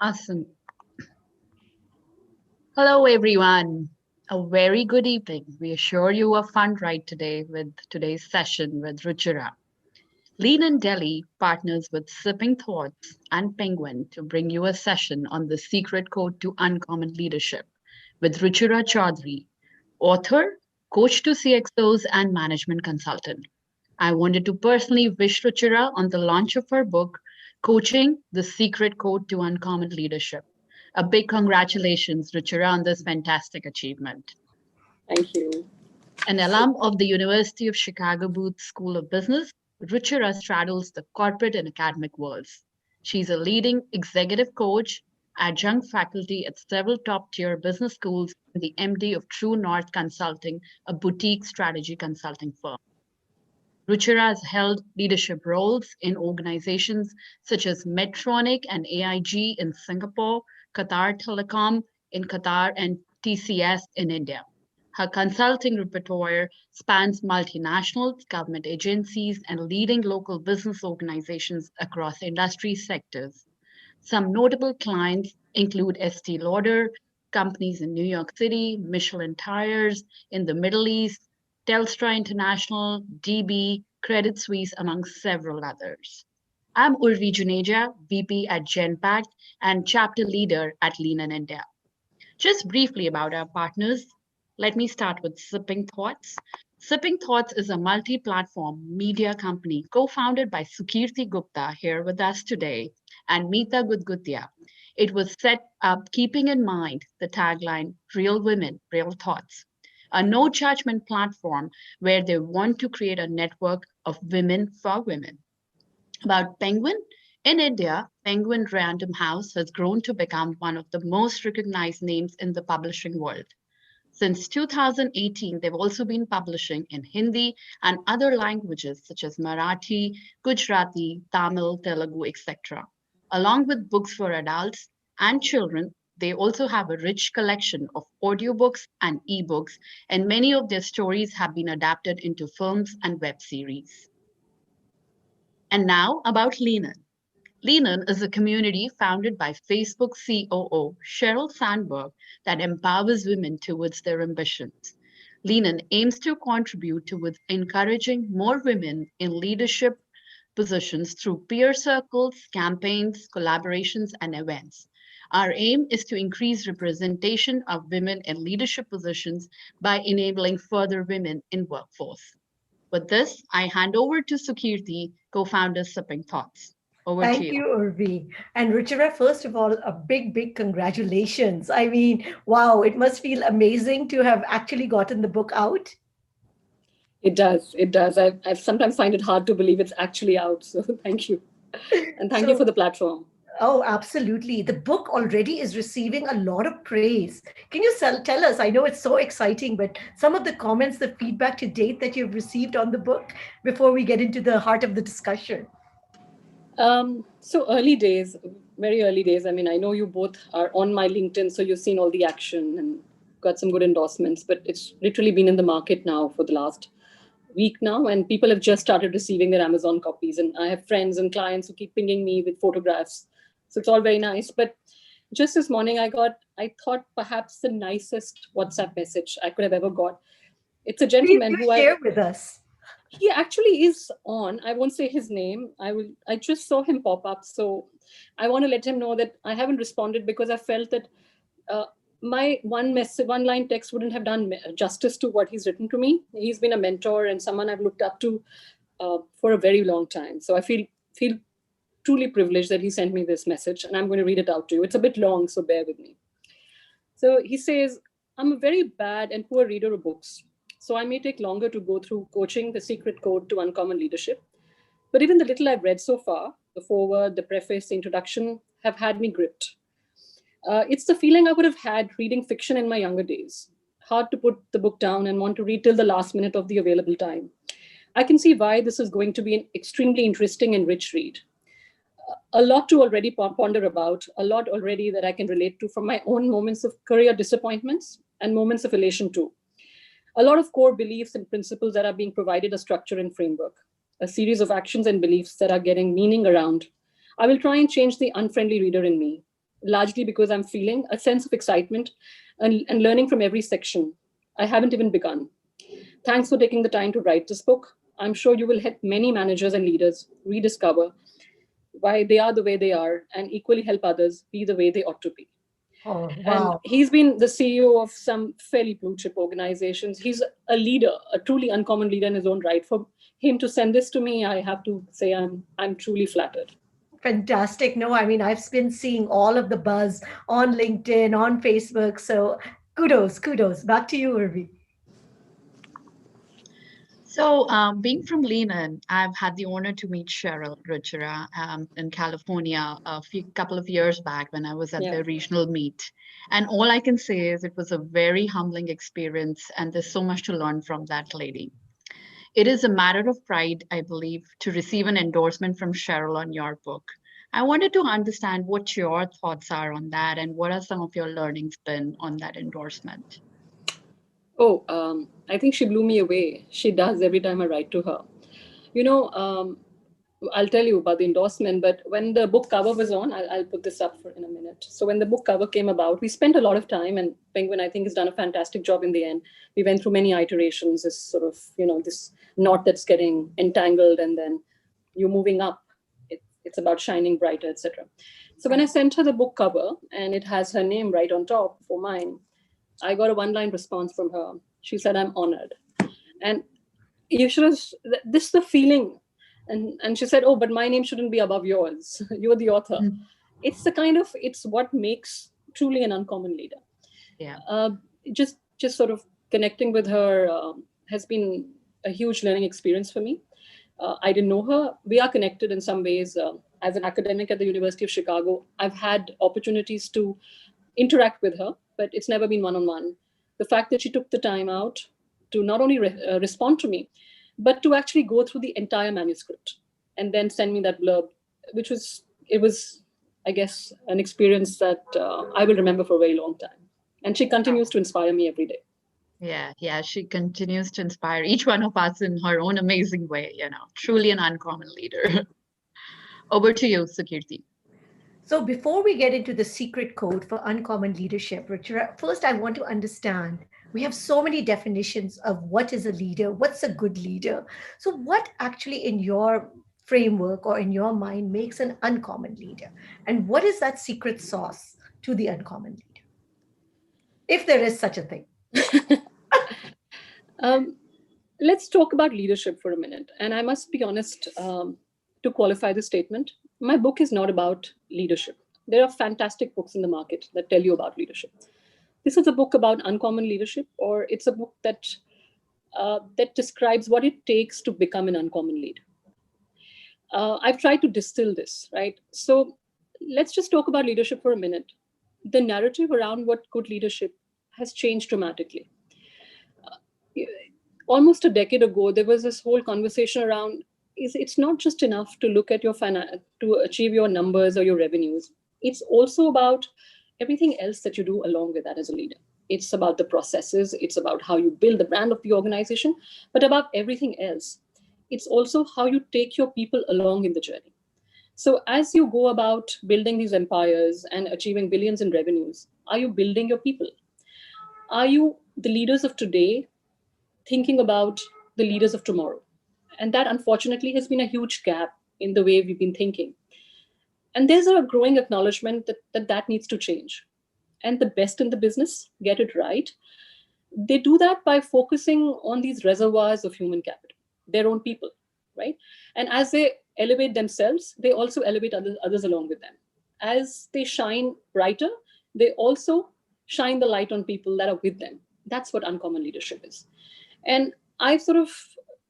Awesome. Hello, everyone. A very good evening. We assure you a fun ride today with today's session with Ruchira. Lean in Delhi partners with Sipping Thoughts and Penguin to bring you a session on the secret code to uncommon leadership with Ruchira Chaudhary, author, coach to CXOs, and management consultant. I wanted to personally wish Ruchira on the launch of her book, Coaching the Secret Code to Uncommon Leadership. A big congratulations, Ruchira, on this fantastic achievement. Thank you. An alum of the University of Chicago Booth School of Business, Ruchira straddles the corporate and academic worlds. She's a leading executive coach, adjunct faculty at several top tier business schools, and the MD of True North Consulting, a boutique strategy consulting firm. Ruchira has held leadership roles in organizations such as Medtronic and AIG in Singapore, Qatar Telecom in Qatar, and TCS in India. Her consulting repertoire spans multinationals, government agencies, and leading local business organizations across industry sectors. Some notable clients include Estee Lauder, companies in New York City, Michelin Tires in the Middle East, Telstra International, DB, Credit Suisse, among several others. I'm Urvee Juneja, VP at Genpact and chapter leader at Lean in India. Just briefly about our partners, let me start with Sipping Thoughts. Sipping Thoughts is a multi platform media company co founded by Sukirti Gupta, here with us today, and Meeta Gudgutia. It was set up keeping in mind the tagline Real Women, Real Thoughts, a no judgment platform where they want to create a network of women for women. About Penguin, in India, Penguin Random House has grown to become one of the most recognized names in the publishing world. Since 2018, they've also been publishing in Hindi and other languages such as Marathi, Gujarati, Tamil, Telugu, etc. Along with books for adults and children, they also have a rich collection of audiobooks and ebooks, and many of their stories have been adapted into films and web series. And now about Lean. Lean is a community founded by Facebook COO Sheryl Sandberg that empowers women towards their ambitions. Lean aims to contribute towards encouraging more women in leadership positions through peer circles, campaigns, collaborations, and events. Our aim is to increase representation of women in leadership positions by enabling further women in workforce. With this, I hand over to Sukirti, co-founder Sipping Thoughts. Over to Thank you. you, Urvi. And Ruchira, first of all, a big congratulations. I mean, wow, it must feel amazing to have actually gotten the book out. It does. It does. I sometimes find it hard to believe it's actually out. So thank you. And thank you for So, the platform. oh, absolutely. The book already is receiving a lot of praise. Can you tell us? I know it's so exciting, but some of the comments, the feedback to date that you've received on the book before we get into the heart of the discussion. So early days, very early days. I mean, I know you both are on my LinkedIn, so you've seen all the action and got some good endorsements, but it's literally been in the market now for the last week now, and people have just started receiving their Amazon copies. And I have friends and clients who keep pinging me with photographs. So it's all very nice. But just this morning, I thought perhaps the nicest WhatsApp message I could have ever got. It's a Please gentleman do who share with us. he actually is on. I won't say his name. I just saw him pop up. So I want to let him know that I haven't responded because I felt that uh, my one line text wouldn't have done justice to what he's written to me. He's been a mentor and someone I've looked up to for a very long time. So I feel truly privileged that he sent me this message, and I'm going to read it out to you. It's a bit long, so bear with me. So he says, I'm a very bad and poor reader of books, so I may take longer to go through Coaching the Secret Code to Uncommon Leadership. But even the little I've read so far, the foreword, the preface, the introduction, have had me gripped. It's the feeling I would have had reading fiction in my younger days. Hard to put the book down and want to read till the last minute of the available time. I can see why this is going to be an extremely interesting and rich read. A lot to already ponder about, a lot already that I can relate to from my own moments of career disappointments and moments of elation too. A lot of core beliefs and principles that are being provided a structure and framework, a series of actions and beliefs that are getting meaning around. I will try and change the unfriendly reader in me. largely because I'm feeling a sense of excitement and learning from every section. I haven't even begun. Thanks for taking the time to write this book. I'm sure you will help many managers and leaders rediscover why they are the way they are and equally help others be the way they ought to be. Oh, And wow. he's been the CEO of some fairly blue chip organizations. He's a leader, a truly uncommon leader in his own right. For him to send this to me, I have to say I'm truly flattered. Fantastic. No, I mean, I've been seeing all of the buzz on LinkedIn, on Facebook. So kudos, kudos. Back to you, Urvi. So, being from Leland, I've had the honor to meet Cheryl Ruchira in California a few couple of years back when I was at Yeah. the regional meet. And all I can say is it was a very humbling experience, and there's so much to learn from that lady. It is a matter of pride, I believe, to receive an endorsement from Cheryl on your book. I wanted to understand what your thoughts are on that and what are some of your learnings been on that endorsement. Oh, I think she blew me away. She does every time I write to her. You know, I'll tell you about the endorsement, but when the book cover was on, I'll put this up for in a minute. So when the book cover came about, we spent a lot of time, and Penguin, I think, has done a fantastic job in the end. We went through many iterations, this sort of, this knot that's getting entangled, and then you're moving up. It's about shining brighter, etc. So when I sent her the book cover, and it has her name right on top for mine, I got a one-line response from her. She said, "I'm honored." And you should have, this is the feeling. And she said, "Oh, but my name shouldn't be above yours. You're the author." Mm. It's the kind of, it's what makes truly an uncommon leader. Yeah. Just sort of connecting with her has been a huge learning experience for me. I didn't know her. We are connected in some ways. As an academic at the University of Chicago, I've had opportunities to interact with her, but it's never been one-on-one. The fact that she took the time out to not only respond to me, but to actually go through the entire manuscript and then send me that blurb, it was, I guess, an experience that I will remember for a very long time. And she continues to inspire me every day. Yeah, yeah, she continues to inspire each one of us in her own amazing way, truly an uncommon leader. Over to you, Sukirti. So before we get into the secret code for uncommon leadership, Ruchira, first I want to understand we have so many definitions of what is a leader, what's a good leader. So what actually in your framework or in your mind makes an uncommon leader? And what is that secret sauce to the uncommon leader? If there is such a thing. um, let's talk about leadership for a minute. And I must be honest, to qualify the statement, my book is not about leadership. There are fantastic books in the market that tell you about leadership. This is a book about uncommon leadership, or it's a book that describes what it takes to become an uncommon leader. I've tried to distill this, right? So let's just talk about leadership for a minute. The narrative around what good leadership has changed dramatically. Almost a decade ago, there was this whole conversation around it's not just enough to look at your to achieve your numbers or your revenues. It's also about everything else that you do along with that as a leader. It's about the processes, it's about how you build the brand of the organization, but above everything else, it's also how you take your people along in the journey. So as you go about building these empires and achieving billions in revenues, are you building your people? Are you the leaders of today thinking about the leaders of tomorrow? And that unfortunately has been a huge gap in the way we've been thinking. And there's a growing acknowledgement that needs to change. And the best in the business get it right. They do that by focusing on these reservoirs of human capital, their own people, right? And as they elevate themselves, they also elevate others along with them. As they shine brighter, they also shine the light on people that are with them. That's what uncommon leadership is. And I've sort of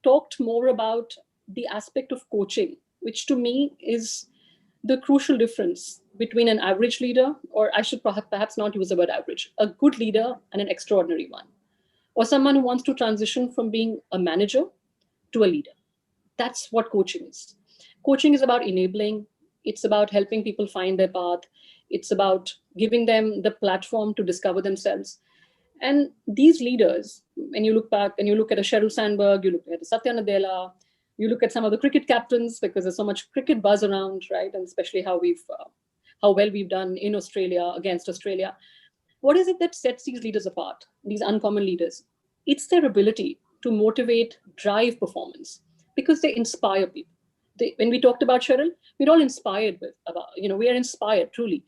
talked more about the aspect of coaching, which to me is the crucial difference between an average leader, or I should perhaps not use the word average, a good leader and an extraordinary one, or someone who wants to transition from being a manager to a leader. That's what coaching is. Coaching is about enabling, it's about helping people find their path, it's about giving them the platform to discover themselves. And these leaders, when you look back and you look at a Sheryl Sandberg, you look at a Satya Nadella, you look at some of the cricket captains, because there's so much cricket buzz around, right? And especially how how well we've done in Australia against Australia. What is it that sets these leaders apart, these uncommon leaders? It's their ability to motivate, drive performance, because they inspire people. When we talked about Cheryl, we're all inspired we are inspired truly.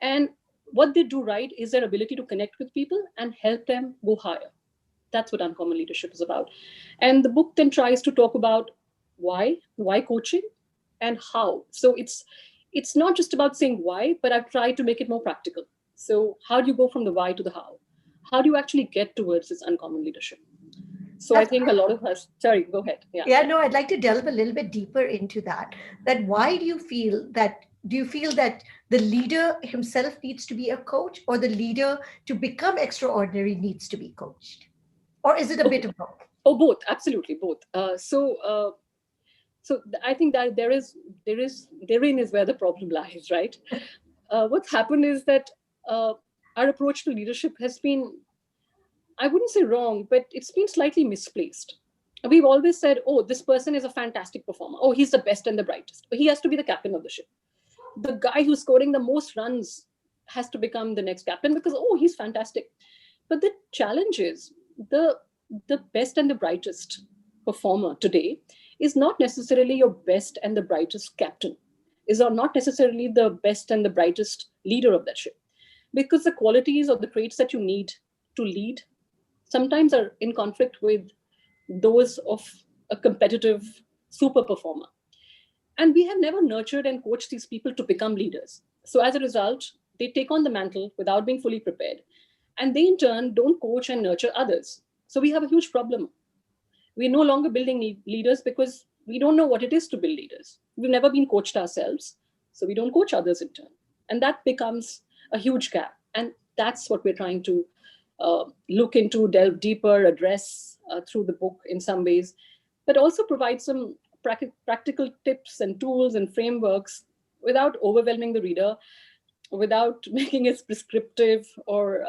And what they do right is their ability to connect with people and help them go higher. That's what uncommon leadership is about. And the book then tries to talk about why coaching and how. So it's not just about saying why, but I've tried to make it more practical. So how do you go from the why to the how? How do you actually get towards this uncommon leadership? So I That's think a lot of us, sorry, go ahead. Yeah. Yeah, no, I'd like to delve a little bit deeper into that. That why do you feel that the leader himself needs to be a coach, or the leader to become extraordinary needs to be coached? Or is it a bit Okay. of both? Oh, both, absolutely both. So I think that therein is where the problem lies, right? What's happened is that our approach to leadership has been, I wouldn't say wrong, but it's been slightly misplaced. We've always said, oh, this person is a fantastic performer. Oh, he's the best and the brightest. He has to be the captain of the ship. The guy who's scoring the most runs has to become the next captain because, oh, he's fantastic. But the challenge is the best and the brightest performer today is not necessarily your best and the brightest captain, is not necessarily the best and the brightest leader of that ship. Because the qualities or the traits that you need to lead sometimes are in conflict with those of a competitive super performer. And we have never nurtured and coached these people to become leaders. So as a result, they take on the mantle without being fully prepared. And they in turn don't coach and nurture others. So we have a huge problem. We're no longer building leaders because we don't know what it is to build leaders. We've never been coached ourselves. So we don't coach others in turn. And that becomes a huge gap. And that's what we're trying to look into, delve deeper, address through the book in some ways, but also provide some practical tips and tools and frameworks without overwhelming the reader, without making it prescriptive or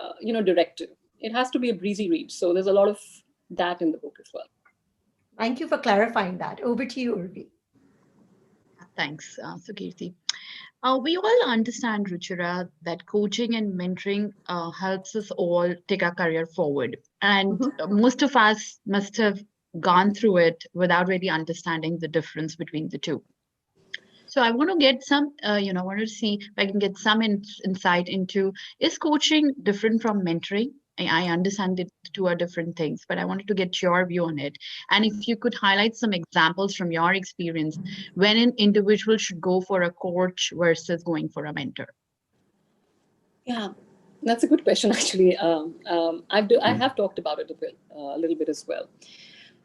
directive. It has to be a breezy read. So there's a lot of that in the book as well. Thank you for clarifying that. Over to you, Urvi. Thanks, Sukirti. We all understand, Ruchira, that coaching and mentoring helps us all take our career forward. And most of us must have gone through it without really understanding the difference between the two. So I want to get some, I want to see if I can get some insight into, is coaching different from mentoring? I understand that the two are different things, but I wanted to get your view on it. And if you could highlight some examples from your experience when an individual should go for a coach versus going for a mentor. Yeah, that's a good question, actually. I have talked about it a little bit as well.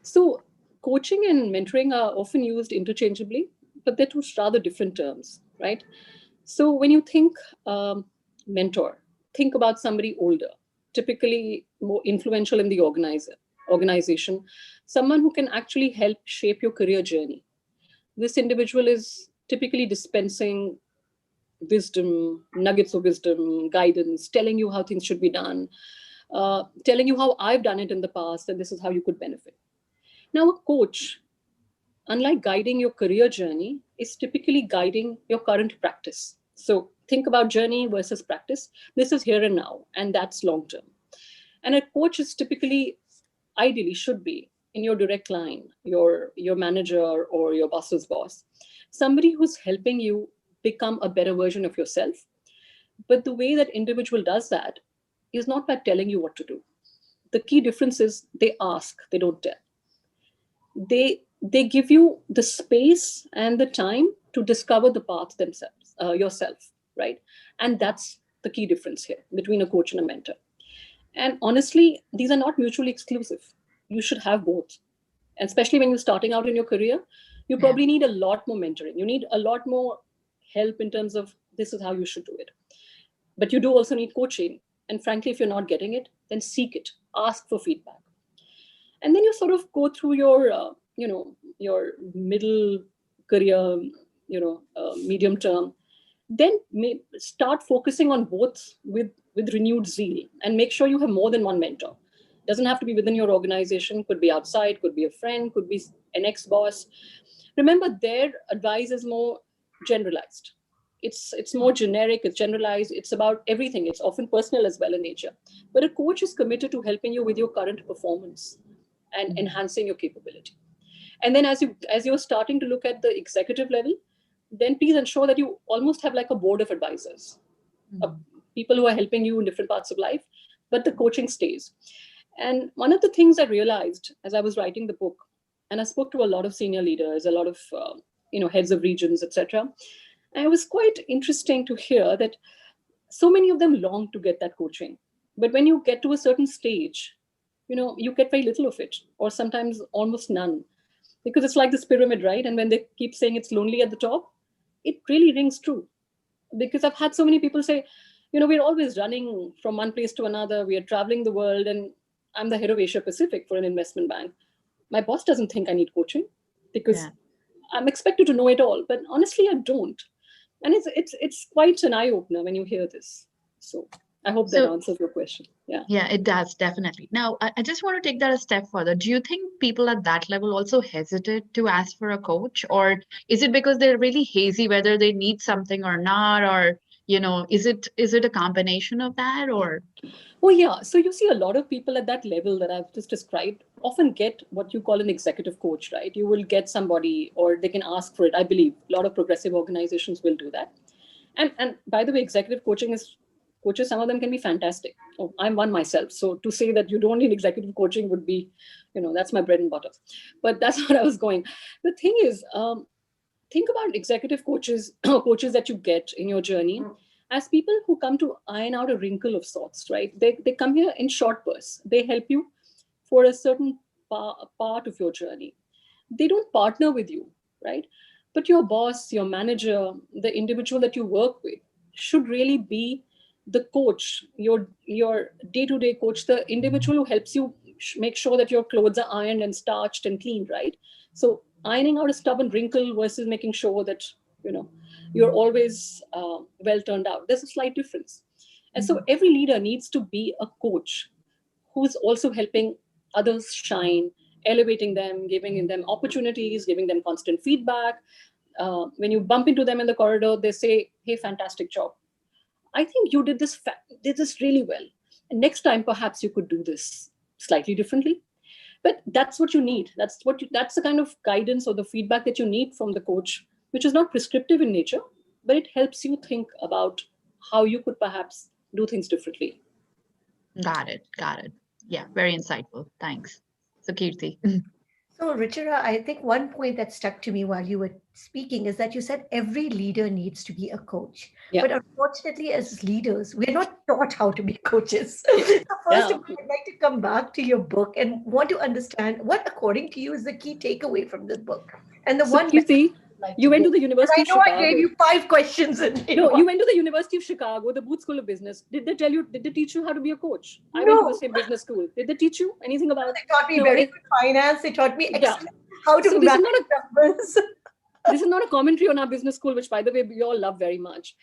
So coaching and mentoring are often used interchangeably, but they're two rather different terms, right? So when you think mentor, think about somebody older, typically more influential in the organization, someone who can actually help shape your career journey. This individual is typically dispensing wisdom, nuggets of wisdom, guidance, telling you how things should be done, telling you how I've done it in the past, and this is how you could benefit. Now, a coach, unlike guiding your career journey, is typically guiding your current practice. So think about journey versus practice. This is here and now, and that's long term. And a coach is typically, ideally, should be in your direct line, your manager or your boss's boss, somebody who's helping you become a better version of yourself. But the way that individual does that is not by telling you what to do. The key difference is they ask, they don't tell. They give you the space and the time to discover the path themselves, yourself, right? And that's the key difference here between a coach and a mentor. And honestly, these are not mutually exclusive. You should have both. And especially when you're starting out in your career, you Yeah. probably need a lot more mentoring. You need a lot more help in terms of this is how you should do it. But you do also need coaching. And frankly, if you're not getting it, then seek it, ask for feedback. And then you sort of go through your middle career, medium term. Then start focusing on both with renewed zeal, and make sure you have more than one mentor. Doesn't have to be within your organization, could be outside, could be a friend, could be an ex-boss. Remember, their advice is more generalized. It's more generic, it's generalized, it's about everything. It's often personal as well in nature. But a coach is committed to helping you with your current performance and enhancing your capability. And then as you're starting to look at the executive level, then please ensure that you almost have like a board of advisors, uh, people who are helping you in different parts of life, but the coaching stays. And one of the things I realized as I was writing the book, and I spoke to a lot of senior leaders, a lot of heads of regions, etc. And it was quite interesting to hear that so many of them long to get that coaching, but when you get to a certain stage, you get very little of it, or sometimes almost none, because it's like this pyramid, right? And when they keep saying it's lonely at the top, it really rings true. Because I've had so many people say, we're always running from one place to another, we are traveling the world, and I'm the head of Asia Pacific for an investment bank. My boss doesn't think I need coaching because Yeah. I'm expected to know it all, but honestly, I don't. And it's quite an eye opener when you hear this. So I hope that So answers your question. Yeah. yeah, it does definitely. Now, I just want to take that a step further. Do you think people at that level also hesitate to ask for a coach, or is it because they're really hazy whether they need something or not, or is it a combination of that, or Oh, yeah. So you see, a lot of people at that level that I've just described often get what you call an executive coach, right? You will get somebody, or they can ask for it. I believe a lot of progressive organizations will do that. And by the way, executive coaching is coaches. Some of them can be fantastic. Oh, I'm one myself. So to say that you don't need executive coaching would be, that's my bread and butter. But that's what I was going. The thing is, think about executive coaches, coaches that you get in your journey as people who come to iron out a wrinkle of sorts, right? They come here in short bursts. They help you for a certain part of your journey. They don't partner with you, right? But your boss, your manager, the individual that you work with should really be the coach, your day-to-day coach, the individual who helps you make sure that your clothes are ironed and starched and cleaned, right? So ironing out a stubborn wrinkle versus making sure that you know you're always well turned out. There's a slight difference. And so every leader needs to be a coach who's also helping others shine, elevating them, giving them opportunities, giving them constant feedback. When you bump into them in the corridor, they say, "Hey, fantastic job! I think you did this really well. And next time, perhaps you could do this slightly differently." But that's what you need. That's the kind of guidance or the feedback that you need from the coach, which is not prescriptive in nature, but it helps you think about how you could perhaps do things differently. got it, got it. Yeah, very insightful. Thanks. So, Kirti. So, Ruchira, I think one point that stuck to me while you were speaking is that you said every leader needs to be a coach. Yeah. But unfortunately, as leaders, we're not taught how to be coaches. So, first Yeah. of all, I'd like to come back to your book and want to understand what, according to you, is the key takeaway from this book and the So, one message Kirti, you'd like to you went give. to the And University I of know I gave Chicago. you 5 questions in No, one. you went to the University of Chicago, the Booth School of Business. Did they tell you, did they teach you how to be a coach? I went to the No, same business school. Did they teach you anything about? they taught me No, very good finance. They taught me yeah. excellent how to So this is manage not a numbers. this is not a commentary on our business school, which by the way we all love very much.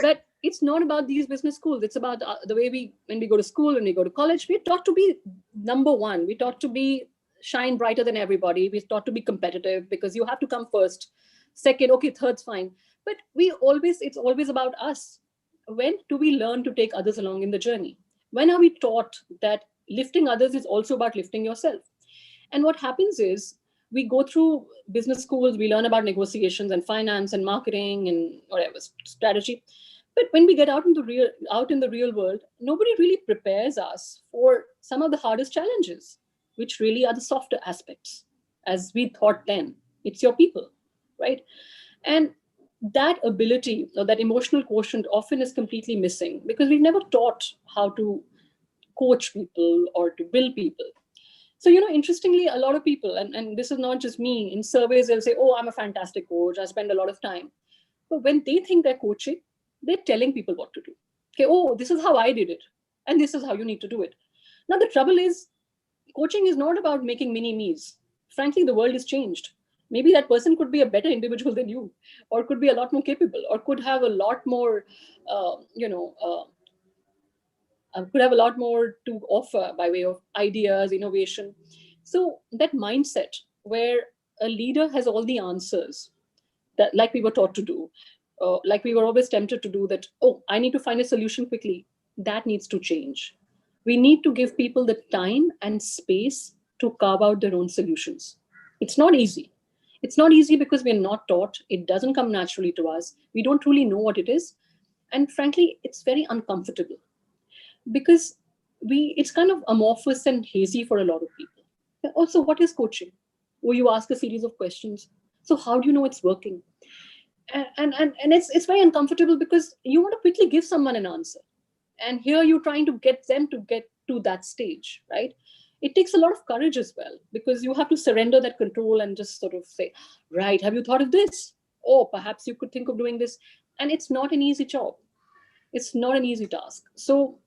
But it's not about these business schools. It's about the way when we go to school, when we go to college, we're taught to be number one. We're taught to be shine brighter than everybody. We're taught to be competitive because you have to come first. Second, okay, third's fine. But it's always about us. When do we learn to take others along in the journey? When are we taught that lifting others is also about lifting yourself? And what happens is we go through business schools, we learn about negotiations and finance and marketing and whatever strategy. But when we get out in the real world, nobody really prepares us for some of the hardest challenges, which really are the softer aspects, as we thought then. It's your people, right? And that ability or that emotional quotient often is completely missing because we've never taught how to coach people or to build people. So, interestingly, a lot of people, and this is not just me, in surveys, they'll say, "Oh, I'm a fantastic coach. I spend a lot of time." But when they think they're coaching, they're telling people what to do. Okay, oh, this is how I did it. And this is how you need to do it. Now, the trouble is, coaching is not about making mini me's. Frankly, the world has changed. Maybe that person could be a better individual than you, or could be a lot more capable, or could have a lot more, uh, you know, uh, could have a lot more to offer by way of ideas, innovation. So that mindset where a leader has all the answers, that like we were taught to do, like we were always tempted to do that. Oh, I need to find a solution quickly. That needs to change. We need to give people the time and space to carve out their own solutions. It's not easy. It's not easy because we're not taught. It doesn't come naturally to us. We don't truly know what it is. And frankly, it's very uncomfortable because it's kind of amorphous and hazy for a lot of people. Also, what is coaching? Where you ask a series of questions. So how do you know it's working? And it's very uncomfortable because you want to quickly give someone an answer, and here you're trying to get them to get to that stage, right? It takes a lot of courage as well, because you have to surrender that control and just sort of say, right, have you thought of this, or perhaps you could think of doing this. And it's not an easy job. It's not an easy task. So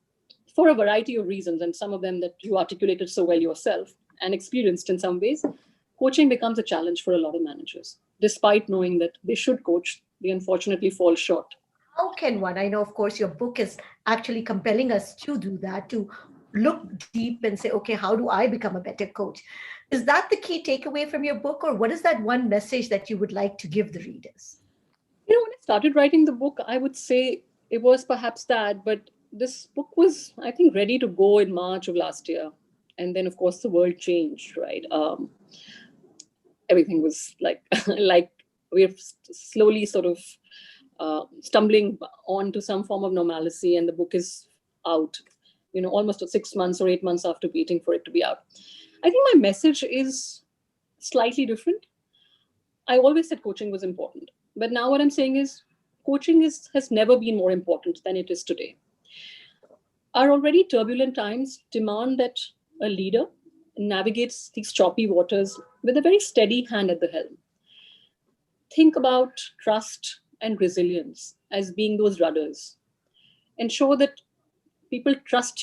for a variety of reasons, and some of them that you articulated so well yourself and experienced in some ways, coaching becomes a challenge for a lot of managers. Despite knowing that they should coach, they unfortunately fall short. How can one? I know, of course, your book is actually compelling us to do that, to look deep and say, okay, how do I become a better coach? Is that the key takeaway from your book, or what is that one message that you would like to give the readers? When I started writing the book, I would say it was perhaps that, but this book was, I think, ready to go in March of last year. And then, of course, the world changed, right? Everything was like, like we're slowly sort of stumbling on to some form of normalcy, and the book is out, almost 6 months or 8 months after waiting for it to be out. I think my message is slightly different. I always said coaching was important, but now what I'm saying is coaching has never been more important than it is today. Our already turbulent times demand that a leader navigates these choppy waters with a very steady hand at the helm. Think about trust and resilience as being those rudders. Ensure that people to trust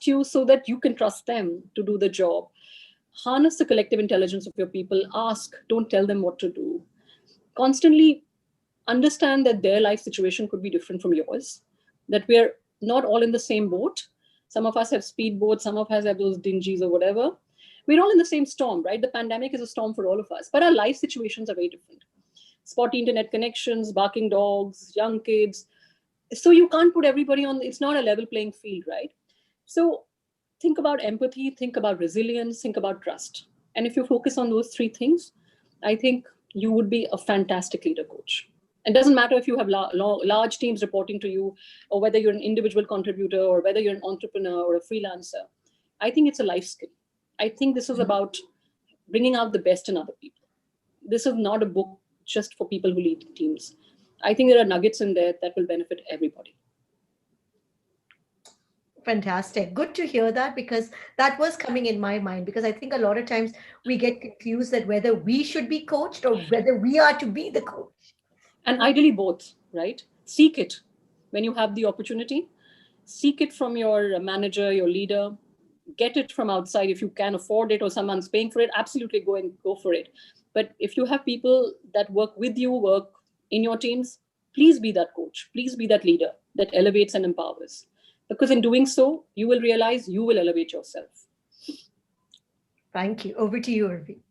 you so that you can trust them to do the job. Harness the collective intelligence of your people. Ask, don't tell them what to do. Constantly understand that their life situation could be different from yours, that we're not all in the same boat. Some of us have speedboats, some of us have those dingies or whatever. We're all in the same storm, right? The pandemic is a storm for all of us, but our life situations are very different. Spotty internet connections, barking dogs, young kids. So you can't put everybody on, it's not a level playing field, right? So think about empathy, think about resilience, think about trust. And if you focus on those three things, I think you would be a fantastic leader coach. It doesn't matter if you have large teams reporting to you, or whether you're an individual contributor, or whether you're an entrepreneur or a freelancer. I think it's a life skill. I think this is about bringing out the best in other people. This is not a book just for people who lead teams. I think there are nuggets in there that will benefit everybody. Fantastic. Good to hear that, because that was coming in my mind. Because I think a lot of times we get confused that whether we should be coached or whether we are to be the coach. And ideally both, right? Seek it when you have the opportunity. Seek it from your manager, your leader. Get it from outside if you can afford it, or someone's paying for it. Absolutely go for it. But if you have people that work with you, work in your teams, please be that coach. Please be that leader that elevates and empowers. Because in doing so, you will realize you will elevate yourself. Thank you. Over to you, Urvee.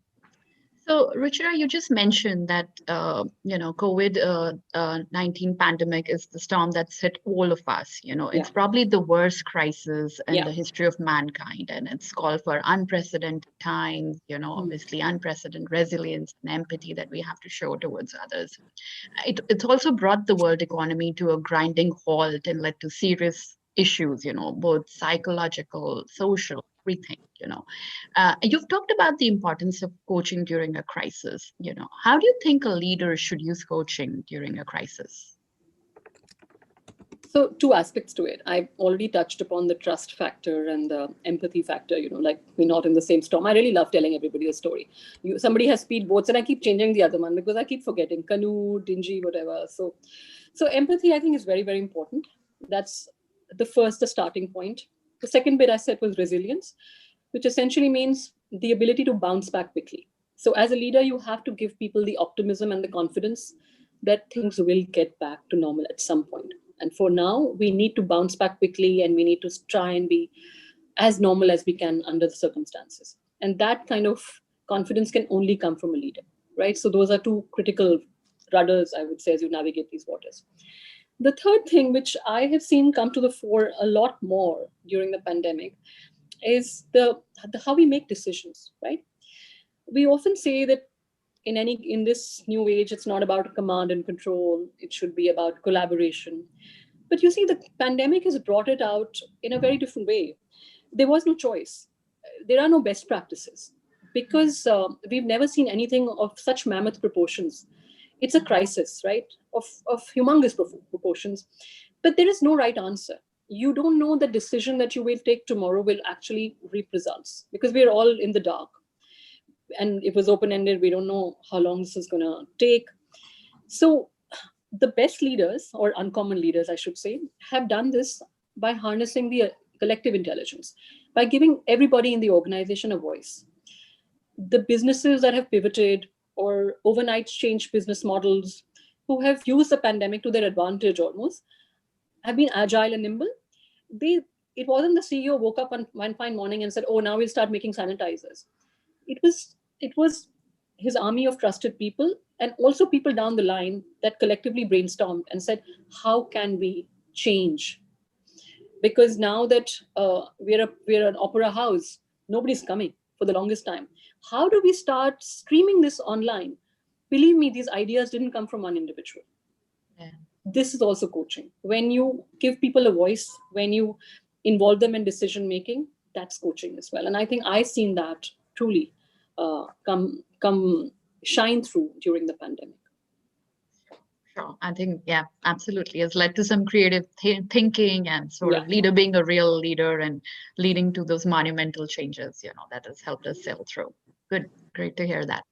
So, Ruchira, you just mentioned that COVID-19 pandemic is the storm that's hit all of us. It's probably the worst crisis in the history of mankind, and it's called for unprecedented times. Obviously unprecedented resilience and empathy that we have to show towards others. It's also brought the world economy to a grinding halt and led to serious issues. Both psychological, social, everything. You've talked about the importance of coaching during a crisis. How do you think a leader should use coaching during a crisis? So two aspects to it. I've already touched upon the trust factor and the empathy factor, like we're not in the same storm. I really love telling everybody a story. Somebody has speedboats and I keep changing the other one because I keep forgetting canoe, dingy, whatever. So empathy, I think, is very, very important. That's the starting point. The second bit I said was resilience, which essentially means the ability to bounce back quickly. So as a leader, you have to give people the optimism and the confidence that things will get back to normal at some point. And for now, we need to bounce back quickly, and we need to try and be as normal as we can under the circumstances. And that kind of confidence can only come from a leader, right? So those are two critical rudders, I would say, as you navigate these waters. The third thing, which I have seen come to the fore a lot more during the pandemic, is the how we make decisions, right? We often say that in this new age, it's not about command and control. It should be about collaboration. But you see, the pandemic has brought it out in a very different way. There was no choice. There are no best practices because we've never seen anything of such mammoth proportions. It's a crisis, right, of humongous proportions. But there is no right answer. You don't know the decision that you will take tomorrow will actually reap results because we are all in the dark. And it was open ended. We don't know how long this is going to take. So the best leaders, or uncommon leaders, I should say, have done this by harnessing the collective intelligence, by giving everybody in the organization a voice. The businesses that have pivoted or overnight changed business models, who have used the pandemic to their advantage almost, have been agile and nimble. They, it wasn't the CEO woke up one fine morning and said, "Oh, now we'll start making sanitizers." It was his army of trusted people and also people down the line that collectively brainstormed and said, "How can we change?" Because now that we're an opera house, nobody's coming for the longest time. How do we start streaming this online? Believe me, these ideas didn't come from one individual. Yeah. This is also coaching. When you give people a voice, when you involve them in decision making, that's coaching as well. And I think I've seen that truly come shine through during the pandemic. Sure. I think, yeah, absolutely. It's led to some creative thinking and sort Yeah. of leader being a real leader and leading to those monumental changes, that has helped us sail through. Good. Great to hear that.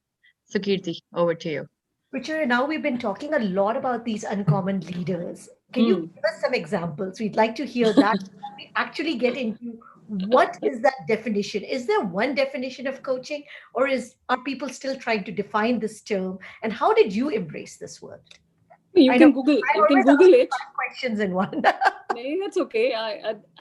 Sukirti, over to you. Richard, now we've been talking a lot about these uncommon leaders. Can you give us some examples? We'd like to hear that. We actually get into what is that definition? Is there one definition of coaching, or are people still trying to define this term? And how did you embrace this word? You I know can Google. I You can always Google ask it. 5 questions in one. Maybe that's okay.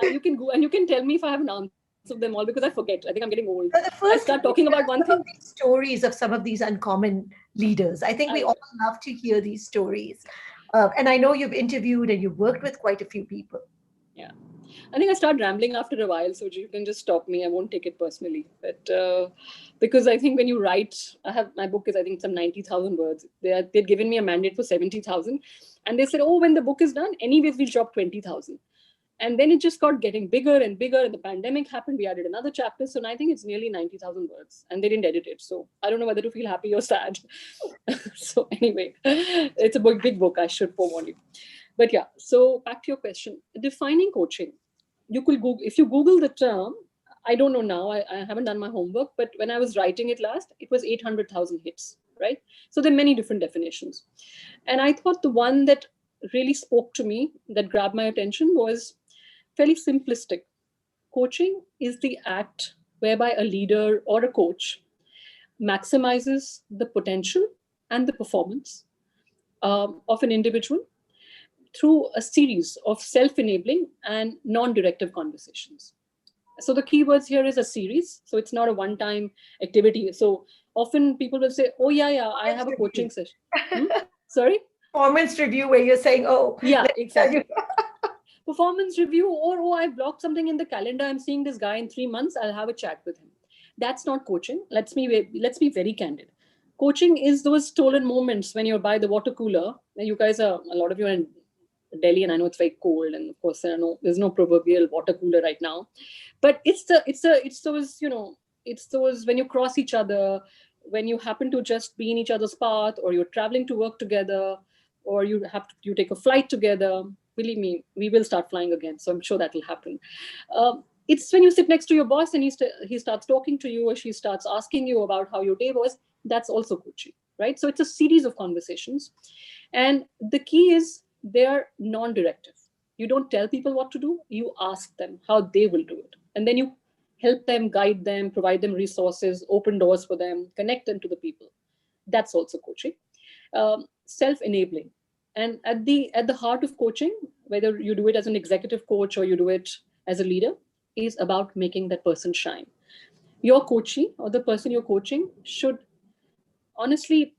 You can go and you can tell me if I haven't answered them all because I forget. I think I'm getting old. So the I first, start talking about one some of thing. these stories of some of these uncommon leaders. I think we I all love to hear these stories. And I know you've interviewed and you've worked with quite a few people. Yeah. I think I start rambling after a while, so you can just stop me. I won't take it personally. But because I think when you write, my book is, I think, some 90,000 words. They've given me a mandate for 70,000. And they said, "Oh, when the book is done, anyways, we'll drop 20,000." And then it just got getting bigger and bigger. And the pandemic happened. We added another chapter. So now I think it's nearly 90,000 words. And they didn't edit it. So I don't know whether to feel happy or sad. So anyway, it's a big book. I should forewarn you. But yeah, so back to your question. Defining coaching. You could Google, if you Google the term, I don't know now, I haven't done my homework, but when I was writing it last, it was 800,000 hits, right? So there are many different definitions. And I thought the one that really spoke to me, that grabbed my attention, was fairly simplistic. Coaching is the act whereby a leader or a coach maximizes the potential and the performance of an individual through a series of self-enabling and non-directive conversations. So the keywords here is a series. So it's not a one-time activity. So often people will say, "Oh yeah, I have a coaching session." Sorry? Performance review where you're saying, "Oh, Yeah, let me tell exactly. you." Performance review, or "Oh, I blocked something in the calendar. I'm seeing this guy in 3 months. I'll have a chat with him." That's not coaching. Let's be very candid. Coaching is those stolen moments when you're by the water cooler. You guys are, a lot of you are in Delhi, and I know it's very cold, and of course there's no proverbial water cooler right now. But it's those, it's those when you cross each other, when you happen to just be in each other's path, or you're traveling to work together, or you take a flight together. Believe me, we will start flying again, so I'm sure that will happen. It's when you sit next to your boss and he starts talking to you, or she starts asking you about how your day was. That's also coaching, right? So it's a series of conversations, and the key is they're non-directive. You don't tell people what to do, you ask them how they will do it, and then you help them, guide them, provide them resources, open doors for them, connect them to the people. That's also coaching. Self-enabling. And at the heart of coaching, whether you do it as an executive coach or you do it as a leader, is about making that person shine. Your coachee, or the person you're coaching, should honestly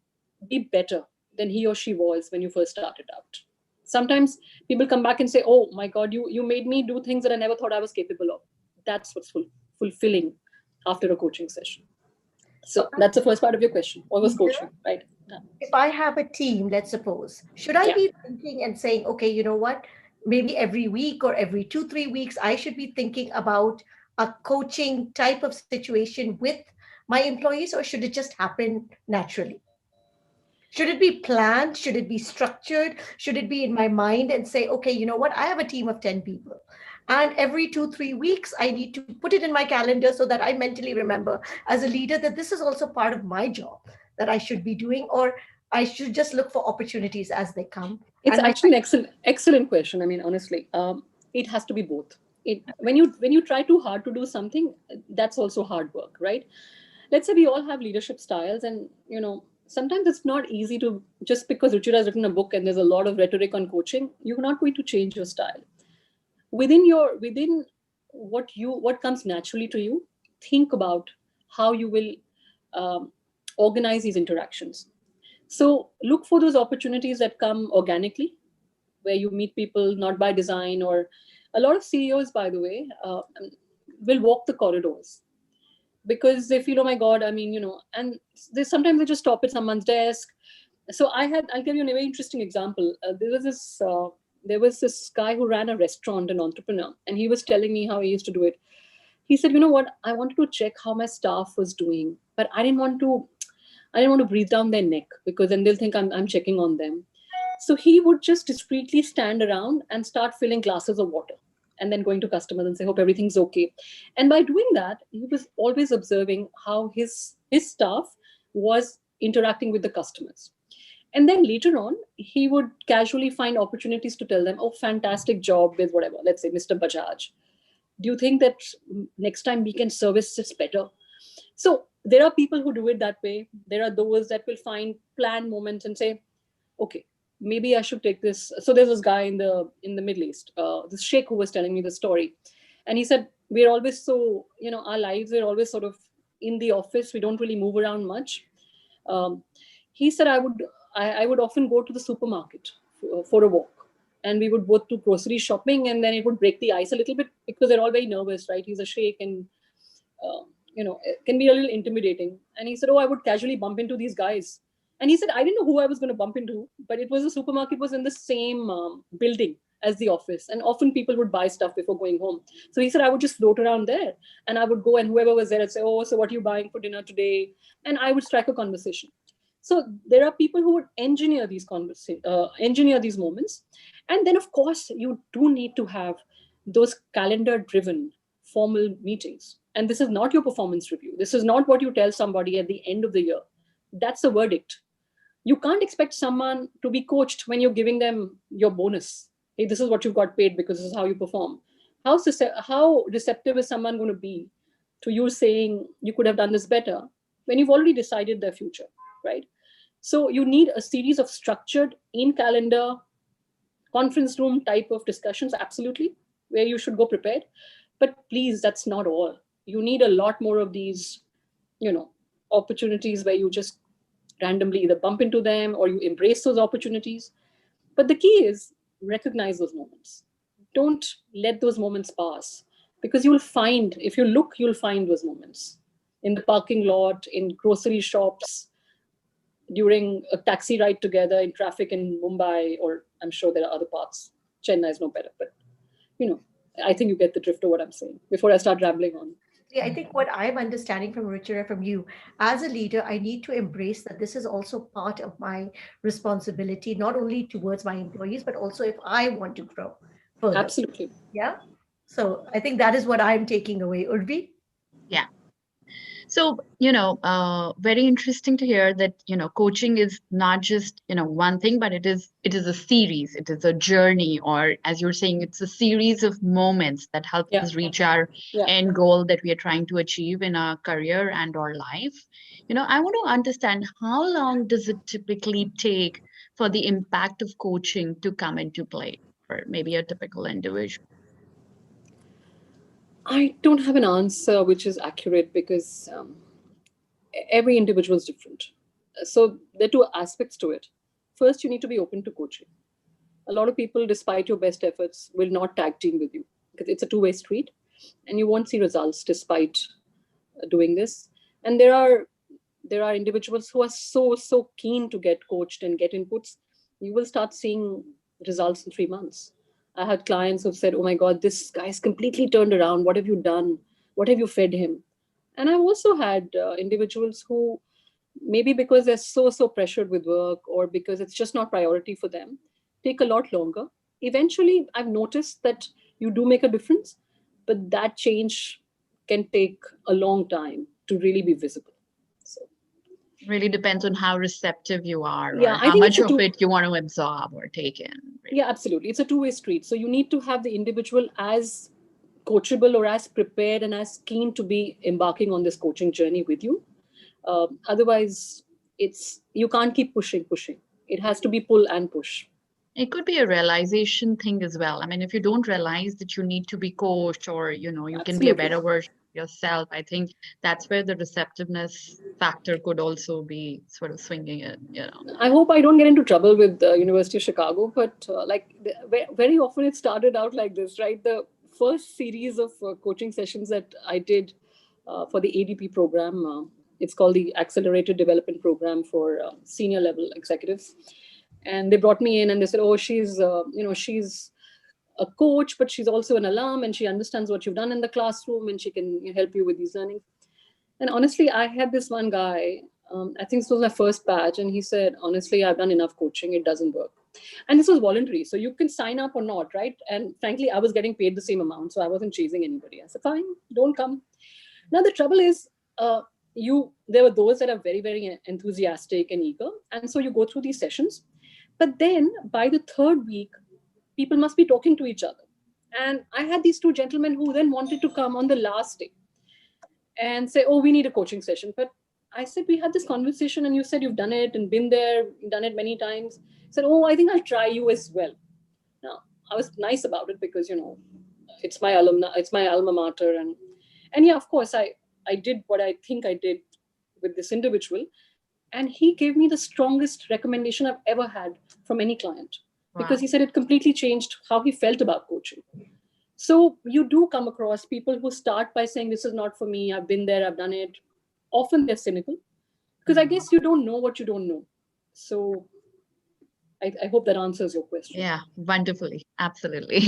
be better than he or she was when you first started out. Sometimes people come back and say, oh my God, you made me do things that I never thought I was capable of. That's what's fulfilling after a coaching session. So So that's the first part of your question. What was Neither. coaching, right? If I have a team, let's suppose, should I Yeah. be thinking and saying, okay, you know what? Maybe every week or every 2, 3 weeks, I should be thinking about a coaching type of situation with my employees, or should it just happen naturally? Should it be planned? Should it be structured? Should it be in my mind and say, okay, you know what? I have a team of 10 people. And every 2, 3 weeks, I need to put it in my calendar so that I mentally remember as a leader that this is also part of my job that I should be doing, or I should just look for opportunities as they come. It's And my actually an excellent question. I mean, honestly, it has to be both. When you try too hard to do something, that's also hard work, right? Let's say we all have leadership styles, and sometimes it's not easy to, just because Ruchira has written a book and there's a lot of rhetoric on coaching, you're not going to change your style. Within what comes naturally to you, think about how you will um, organize these interactions. So look for those opportunities that come organically, where you meet people not by design. Or a lot of CEOs, by the way, will walk the corridors because they feel, oh my God, I mean, and they sometimes they just stop at someone's desk. So I'll give you a very interesting example. There was this guy who ran a restaurant, an entrepreneur, and he was telling me how he used to do it. He said, you know what, I wanted to check how my staff was doing, but I didn't want to breathe down their neck, because then they'll think I'm checking on them. So he would just discreetly stand around and start filling glasses of water, and then going to customers and say, hope everything's okay. And by doing that, he was always observing how his staff was interacting with the customers. And then later on, he would casually find opportunities to tell them, oh, fantastic job with whatever, let's say Mr. Bajaj. Do you think that next time we can service this better? So there are people who do it that way. There are those that will find planned moments and say, okay, maybe I should take this. So there's this guy in the Middle East, this sheikh who was telling me the story. And he said, we're always so, our lives, we're always sort of in the office. We don't really move around much. Um, he said, I would often go to the supermarket for a walk. And we would both do grocery shopping, and then it would break the ice a little bit because they're all very nervous, right? He's a sheikh, and it can be a little intimidating. And he said, oh, I would casually bump into these guys. And he said, I didn't know who I was going to bump into, but it was, the supermarket was in the same building as the office. And often people would buy stuff before going home. So he said, I would just float around there, and I would go, and whoever was there would say, oh, so what are you buying for dinner today? And I would strike a conversation. So there are people who would engineer engineer these moments. And then, of course, you do need to have those calendar driven formal meetings. And this is not your performance review. This is not what you tell somebody at the end of the year. That's a verdict. You can't expect someone to be coached when you're giving them your bonus. Hey, this is what you've got paid because this is how you perform. How receptive is someone going to be to you saying you could have done this better when you've already decided their future, right? So you need a series of structured, in calendar, conference room type of discussions, absolutely, where you should go prepared. But please, that's not all. You need a lot more of these, opportunities where you just randomly either bump into them or you embrace those opportunities. But the key is recognize those moments. Don't let those moments pass, because you'll find, if you look, you'll find those moments in the parking lot, in grocery shops, during a taxi ride together, in traffic in Mumbai, or I'm sure there are other parts. Chennai is no better, but you know, I think you get the drift of what I'm saying before I start rambling on. Yeah, I think what I'm understanding from Ruchira, from you, as a leader, I need to embrace that this is also part of my responsibility, not only towards my employees, but also if I want to grow further. Absolutely. Yeah. So I think that is what I'm taking away. Urvi? Yeah. So, very interesting to hear that, coaching is not just, one thing, but it is a series, it is a journey, or as you're saying, it's a series of moments that help Yeah. us reach our Yeah. end goal that we are trying to achieve in our career and our life. I want to understand, how long does it typically take for the impact of coaching to come into play for maybe a typical individual? I don't have an answer which is accurate, because every individual is different. So there are two aspects to it. First, you need to be open to coaching. A lot of people, despite your best efforts, will not tag team with you because it's a two-way street, and you won't see results despite doing this. And there are individuals who are so keen to get coached and get inputs. You will start seeing results in 3 months. I had clients who've said, "Oh my God, this guy's completely turned around. What have you done? What have you fed him?" And I've also had individuals who, maybe because they're so pressured with work or because it's just not priority for them, take a lot longer. Eventually, I've noticed that you do make a difference, but that change can take a long time to really be visible. So Really depends on how receptive you are yeah, or I how think it's much a of two. it you want to absorb or take in. Right? Yeah, absolutely. It's a two-way street. So you need to have the individual as coachable or as prepared and as keen to be embarking on this coaching journey with you. Otherwise, it's you can't keep pushing. It has to be pull and push. It could be a realization thing as well. I mean, if you don't realize that you need to be coached or, you can be a Absolutely. better version of yourself, I think that's where the receptiveness factor could also be sort of swinging it. I hope I don't get into trouble with the University of Chicago, but very often it started out like this, right? The first series of coaching sessions that I did for the ADP program, it's called the Accelerated Development Program for senior level executives, and they brought me in and they said, "Oh, she's a coach, but she's also an alum, and she understands what you've done in the classroom, and she can help you with these learning." And honestly, I had this one guy, I think this was my first batch, and he said, "Honestly, I've done enough coaching, it doesn't work." And this was voluntary, so you can sign up or not, right? And frankly, I was getting paid the same amount, so I wasn't chasing anybody. I said, "Fine, don't come." Now, the trouble is, there were those that are very enthusiastic and eager. And so you go through these sessions. But then by the third week, people must be talking to each other. And I had these two gentlemen who then wanted to come on the last day and say, "Oh, we need a coaching session." But I said, "We had this conversation and you said you've done it and been there, done it many times." I said, "Oh, I think I'll try you as well." Now, I was nice about it because, it's my alumni, it's my alma mater. And yeah, of course, I did what I think I did with this individual. And he gave me the strongest recommendation I've ever had from any client because Wow. he said it completely changed how he felt about coaching. So you do come across people who start by saying, "This is not for me. I've been there, I've done it." Often they're cynical because I Mhm. guess you don't know what you don't know. So I hope that answers your question. Yeah, wonderfully. Absolutely.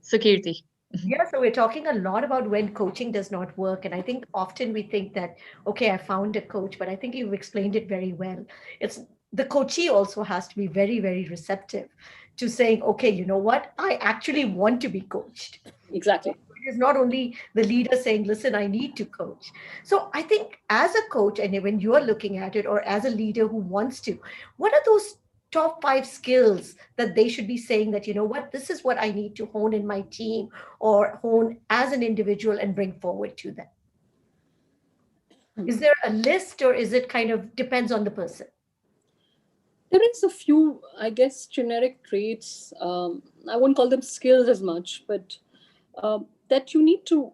Sukirti. Yeah, so we're talking a lot about when coaching does not work. And I think often we think that, okay, I found a coach, but I think you've explained it very well. It's the coachee also has to be very receptive to saying, okay, you know what? I actually want to be coached. Exactly. It is not only the leader saying, listen, I need to coach. So I think as a coach, and when you're looking at it, or as a leader who wants to, what are those top 5 skills that they should be saying that, you know what, this is what I need to hone in my team or hone as an individual and bring forward to them? Is there a list or is it kind of depends on the person? There is a few, I guess, generic traits. I won't call them skills as much, but that you need to,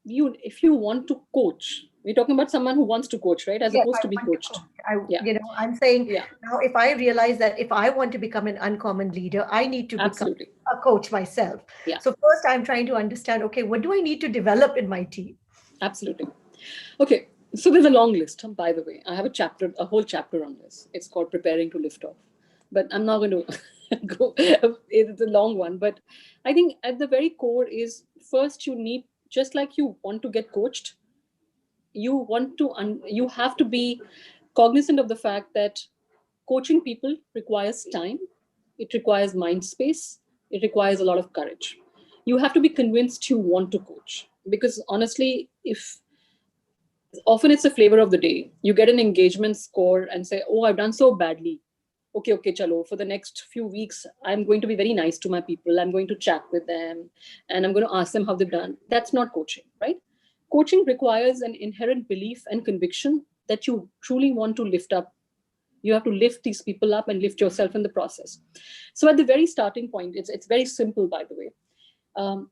if you want to coach, we're talking about someone who wants to coach, right? As Yes, opposed I to be want to coached. coach. I, Yeah, I'm saying yeah, now if I realize that if I want to become an uncommon leader, I need to become absolutely. a coach myself. Yeah, So first I'm trying to understand, okay, what do I need to develop in my team? absolutely. Okay, so there's a long list, by the way. I have a whole chapter on this. It's called Preparing to Lift Off. But I'm not going to go, it's a long one. But I think at the very core is first you need, just like you want to get coached, you have to be cognizant of the fact that coaching people requires time, it requires mind space, it requires a lot of courage. You have to be convinced you want to coach because honestly, if often it's a flavor of the day. You get an engagement score and say, "Oh, I've done so badly. Okay, chalo. For the next few weeks, I'm going to be very nice to my people. I'm going to chat with them and I'm going to ask them how they've done." That's not coaching, right? Coaching requires an inherent belief and conviction that you truly want to lift up. You have to lift these people up and lift yourself in the process. So at the very starting point, it's very simple, by the way. um,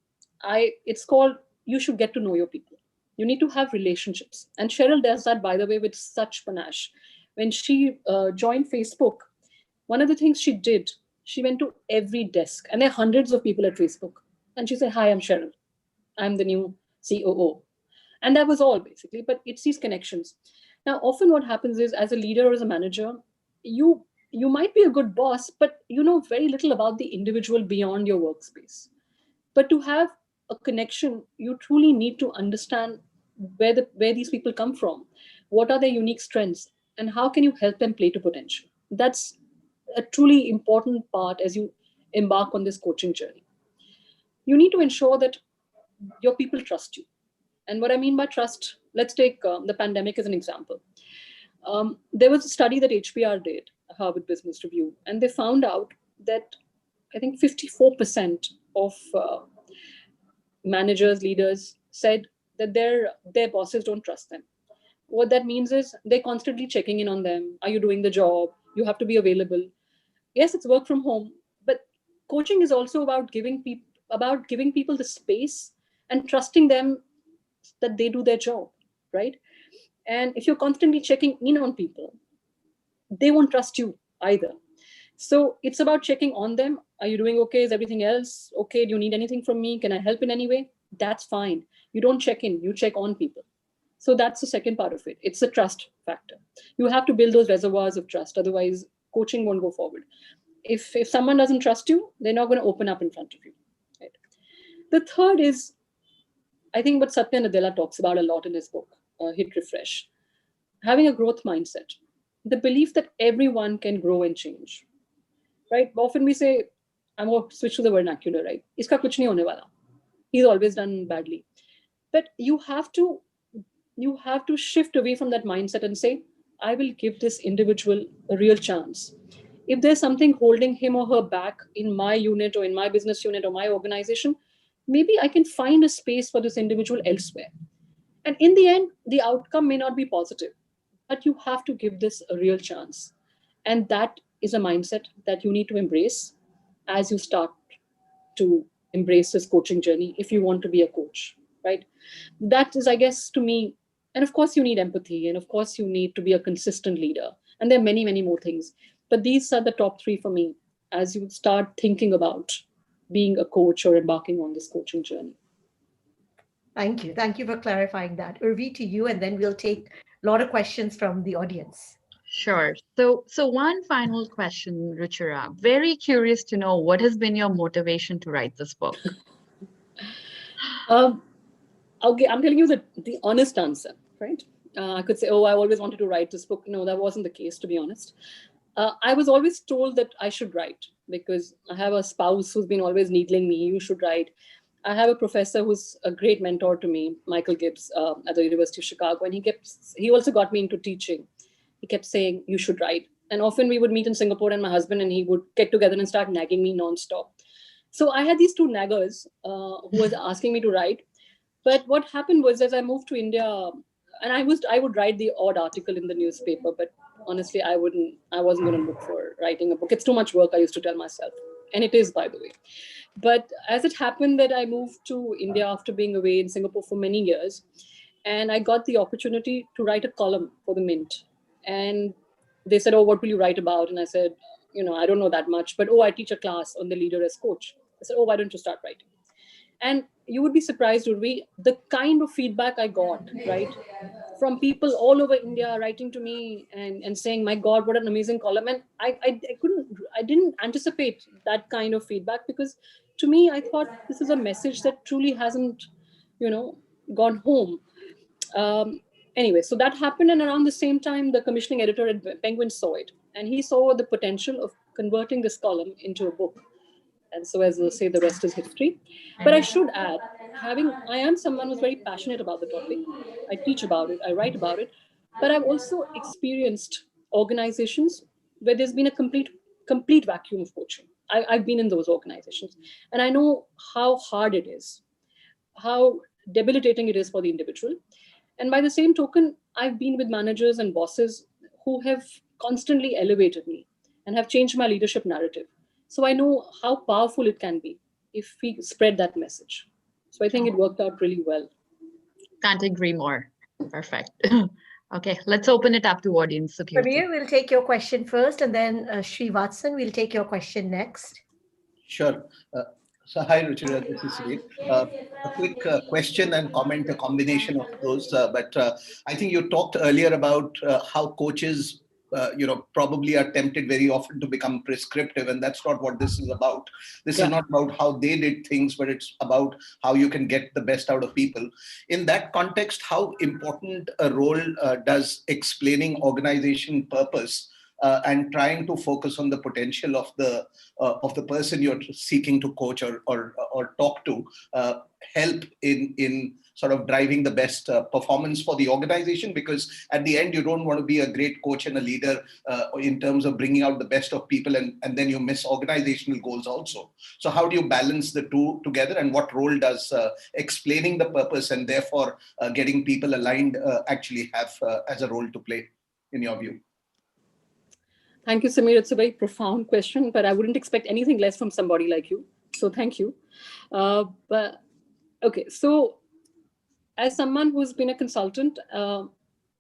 it's called, you should get to know your people. You need to have relationships, and Cheryl does that, by the way, with such panache. When she joined Facebook, One of the things she did, she went to every desk, and there are hundreds of people at Facebook, and she said, "Hi, I'm Cheryl. I'm the new COO." And that was all basically, but it's these connections. Now, often what happens is, as a leader or as a manager, you might be a good boss, but you know very little about the individual beyond your workspace. But to have a connection, you truly need to understand where these people come from, what are their unique strengths, and how can you help them play to potential. That's a truly important part as you embark on this coaching journey. You need to ensure that your people trust you. And what I mean by trust, let's take the pandemic as an example. There was a study that HBR did, Harvard Business Review, and they found out that I think 54% of managers, leaders said that their bosses don't trust them. What that means is they're constantly checking in on them. Are you doing the job? You have to be available. Yes, it's work from home, but coaching is also about giving people the space and trusting them that they do their job, right? And if you're constantly checking in on people, they won't trust you either. So it's about checking on them. Are you doing okay? Is everything else okay? Do you need anything from me? Can I help in any way? That's fine. You don't check in, you check on people. So that's the second part of it. It's the trust factor. You have to build those reservoirs of trust. Otherwise, coaching won't go forward. If someone doesn't trust you, they're not going to open up in front of you. Right? The third is, I think, what Satya Nadella talks about a lot in his book, Hit Refresh. Having a growth mindset, the belief that everyone can grow and change. Right? Often we say, I'm going to switch to the vernacular, right? Iska kuch nahi hone wala. He's always done badly. But you have to shift away from that mindset and say, I will give this individual a real chance. If there's something holding him or her back in my unit or in my business unit or my organization, maybe I can find a space for this individual elsewhere. And in the end, the outcome may not be positive, but you have to give this a real chance. And that is a mindset that you need to embrace as you start to embrace this coaching journey if you want to be a coach, right? That is, I guess, to me, and of course, you need empathy, and of course, you need to be a consistent leader. And there are many, many more things. But these are the top three for me as you start thinking about being a coach or embarking on this coaching journey. Thank you. Thank you for clarifying that. Urvi, to you, and then we'll take a lot of questions from the audience. Sure. So one final question, Ruchira. Very curious to know what has been your motivation to write this book. Um, okay, I'm telling you the honest answer, right? I could say, oh, I always wanted to write this book. No, that wasn't the case, to be honest. I was always told that I should write because I have a spouse who's been always needling me. You should write. I have a professor who's a great mentor to me, Michael Gibbs, at the University of Chicago, and he also got me into teaching. He kept saying, you should write. And often we would meet in Singapore, and my husband and he would get together and start nagging me nonstop. So I had these two naggers who was asking me to write. But what happened was, as I moved to India, and I would write the odd article in the newspaper, but honestly, I wasn't going to look for writing a book. It's too much work, I used to tell myself. And it is, by the way. But as it happened that I moved to India after being away in Singapore for many years, and I got the opportunity to write a column for the Mint. And they said, oh, what will you write about? And I said, I don't know that much, but I teach a class on the leader as coach. I said, oh, why don't you start writing? And you would be surprised, Urvee, the kind of feedback I got, right? From people all over India writing to me and saying, my God, what an amazing column. And I didn't anticipate that kind of feedback because to me, I thought this is a message that truly hasn't, gone home. Anyway, so that happened. And around the same time, the commissioning editor at Penguin saw it. And he saw the potential of converting this column into a book. And so, as they say, the rest is history. But I should add, I am someone who's very passionate about the topic. I teach about it, I write about it, but I've also experienced organizations where there's been a complete vacuum of coaching. I've been in those organizations, and I know how hard it is, how debilitating it is for the individual. And by the same token, I've been with managers and bosses who have constantly elevated me and have changed my leadership narrative. So I know how powerful it can be if we spread that message. So I think it worked out really well. Can't agree more. Perfect. Okay, let's open it up to audience, Sukirti. Samir, we'll take your question first, and then Sri Watson, we'll take your question next. Sure. Uh, so, hi, Ruchira. This is Sudhir. A quick question and comment, a combination of those. But I think you talked earlier about how coaches, probably are tempted very often to become prescriptive, and that's not what this is about. This is not about how they did things, but it's about how you can get the best out of people. In that context, how important a role does explaining organization purpose and trying to focus on the potential of the person you're seeking to coach or talk to help in sort of driving the best performance for the organization? Because at the end, you don't want to be a great coach and a leader in terms of bringing out the best of people, and then you miss organizational goals also. So how do you balance the two together, and what role does explaining the purpose and therefore getting people aligned actually have as a role to play, in your view? Thank you, Samir. It's a very profound question, but I wouldn't expect anything less from somebody like you. So thank you. But okay, so as someone who's been a consultant,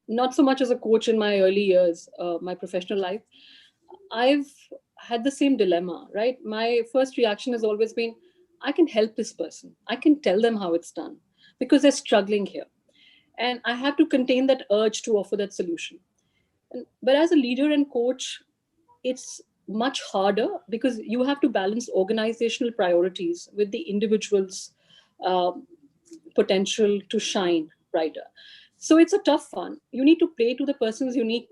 not so much as a coach in my early years, my professional life, I've had the same dilemma, right? My first reaction has always been, I can help this person. I can tell them how it's done because they're struggling here. And I have to contain that urge to offer that solution. But as a leader and coach, it's much harder because you have to balance organizational priorities with the individual's uh, potential to shine brighter. So it's a tough one. You need to play to the person's unique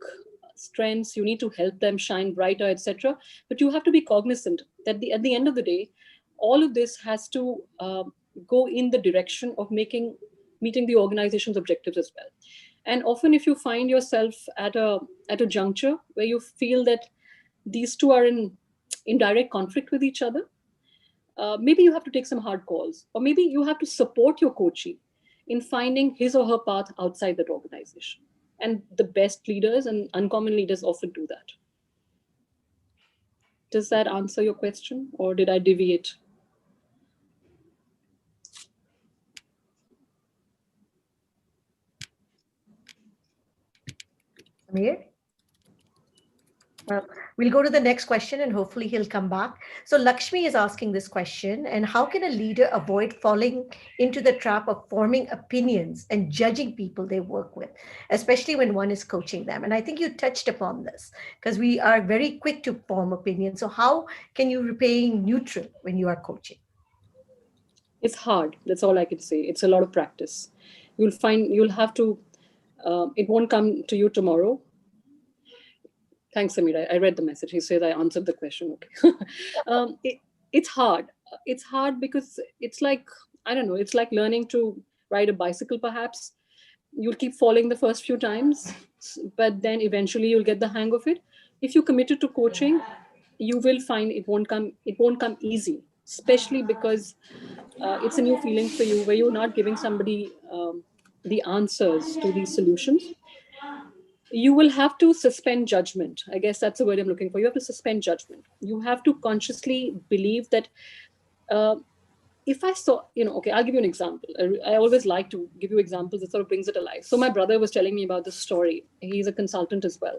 strengths. You need to help them shine brighter, etc. But you have to be cognizant that at the end of the day, all of this has to go in the direction of meeting the organization's objectives as well. And often, if you find yourself at a juncture where you feel that these two are in direct conflict with each other, maybe you have to take some hard calls, or maybe you have to support your coachee in finding his or her path outside that organization. And the best leaders and uncommon leaders often do that. Does that answer your question, or did I deviate? Samir? We'll go to the next question and hopefully he'll come back. So Lakshmi is asking this question, and how can a leader avoid falling into the trap of forming opinions and judging people they work with, especially when one is coaching them? And I think you touched upon this because we are very quick to form opinions. So how can you remain neutral when you are coaching? It's hard. That's all I can say. It's a lot of practice. You'll have to, it won't come to you tomorrow. Thanks, Samir. I read the message. He says I answered the question. Okay. It's hard. It's hard because it's like, I don't know, it's like learning to ride a bicycle, perhaps. You'll keep falling the first few times, but then eventually you'll get the hang of it. If you're committed to coaching, you will find it won't come easy, especially because it's a new feeling for you where you're not giving somebody the answers to these solutions. You will have to suspend judgment. I guess that's the word I'm looking for. You have to suspend judgment. You have to consciously believe that uh, if I saw, okay, I'll give you an example. I always like to give you examples that sort of brings it alive. So my brother was telling me about this story. He's a consultant as well.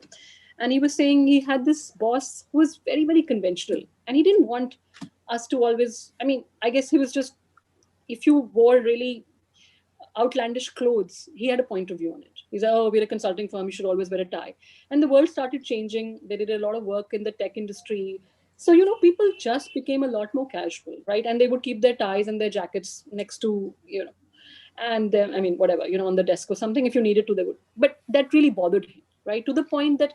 And he was saying he had this boss who was very, very conventional. And he didn't want us to always, I guess he was just, if you wore really outlandish clothes, he had a point of view on it. He said, oh, we're a consulting firm, you should always wear a tie. And the world started changing. They did a lot of work in the tech industry. So, people just became a lot more casual, right? And they would keep their ties and their jackets next to, and then, whatever, on the desk or something. If you needed to, they would. But that really bothered him, right? To the point that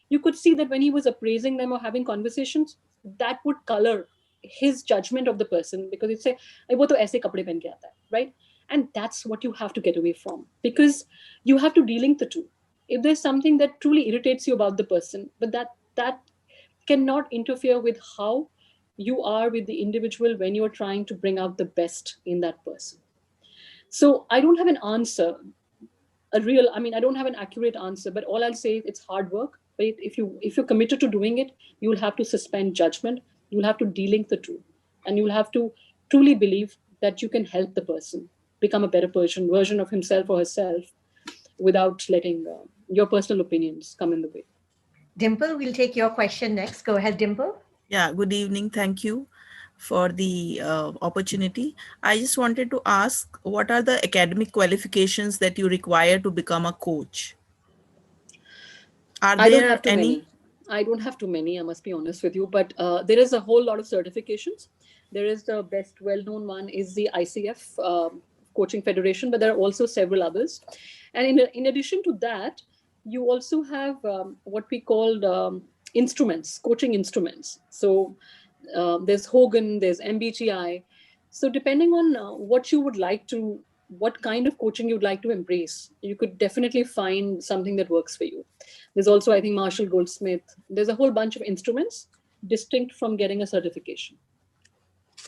you could see that when he was appraising them or having conversations, that would color his judgment of the person, because he'd say, "Wo to aise kapde pehen ke aata hai," right? And that's what you have to get away from, because you have to delink the two. If there's something that truly irritates you about the person, but that cannot interfere with how you are with the individual when you're trying to bring out the best in that person. So I don't have an answer, I don't have an accurate answer, but all I'll say is it's hard work. But if you're committed to doing it, you'll have to suspend judgment. You'll have to delink the two, and you'll have to truly believe that you can help the person become a better version of himself or herself without letting your personal opinions come in the way. Dimple, we'll take your question next. Go ahead, Dimple. Yeah, good evening. Thank you for the opportunity. I just wanted to ask, what are the academic qualifications that you require to become a coach? Are I don't there have too any? many. I don't have too many, I must be honest with you, but there is a whole lot of certifications. There is the best well-known one is the ICF Coaching Federation, but there are also several others. And in addition to that, you also have what we call instruments, coaching instruments. So there's Hogan, there's MBTI. So depending on what kind of coaching you'd like to embrace, you could definitely find something that works for you. There's also, I think, Marshall Goldsmith. There's a whole bunch of instruments distinct from getting a certification.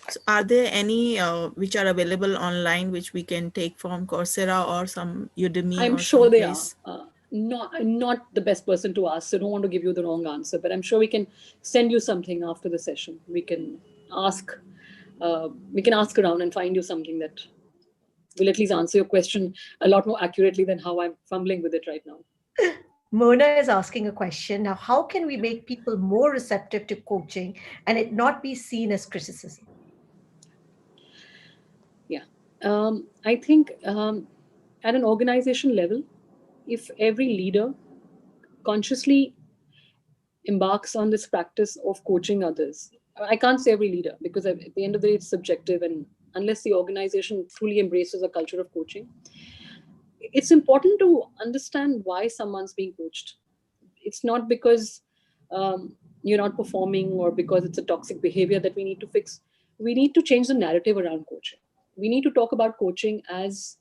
So are there any which are available online which we can take from Coursera or some Udemy I'm or sure some they are. place? I'm not the best person to ask, so don't want to give you the wrong answer, but I'm sure we can send you something after the session. We can ask around and find you something that will at least answer your question a lot more accurately than how I'm fumbling with it right now. Mona is asking a question. Now, how can we make people more receptive to coaching and it not be seen as criticism? Yeah. I think at an organization level, if every leader consciously embarks on this practice of coaching others, I can't say every leader because at the end of the day, it's subjective. And unless the organization truly embraces a culture of coaching, it's important to understand why someone's being coached. It's not because you're not performing or because it's a toxic behavior that we need to fix. We need to change the narrative around coaching. We need to talk about coaching as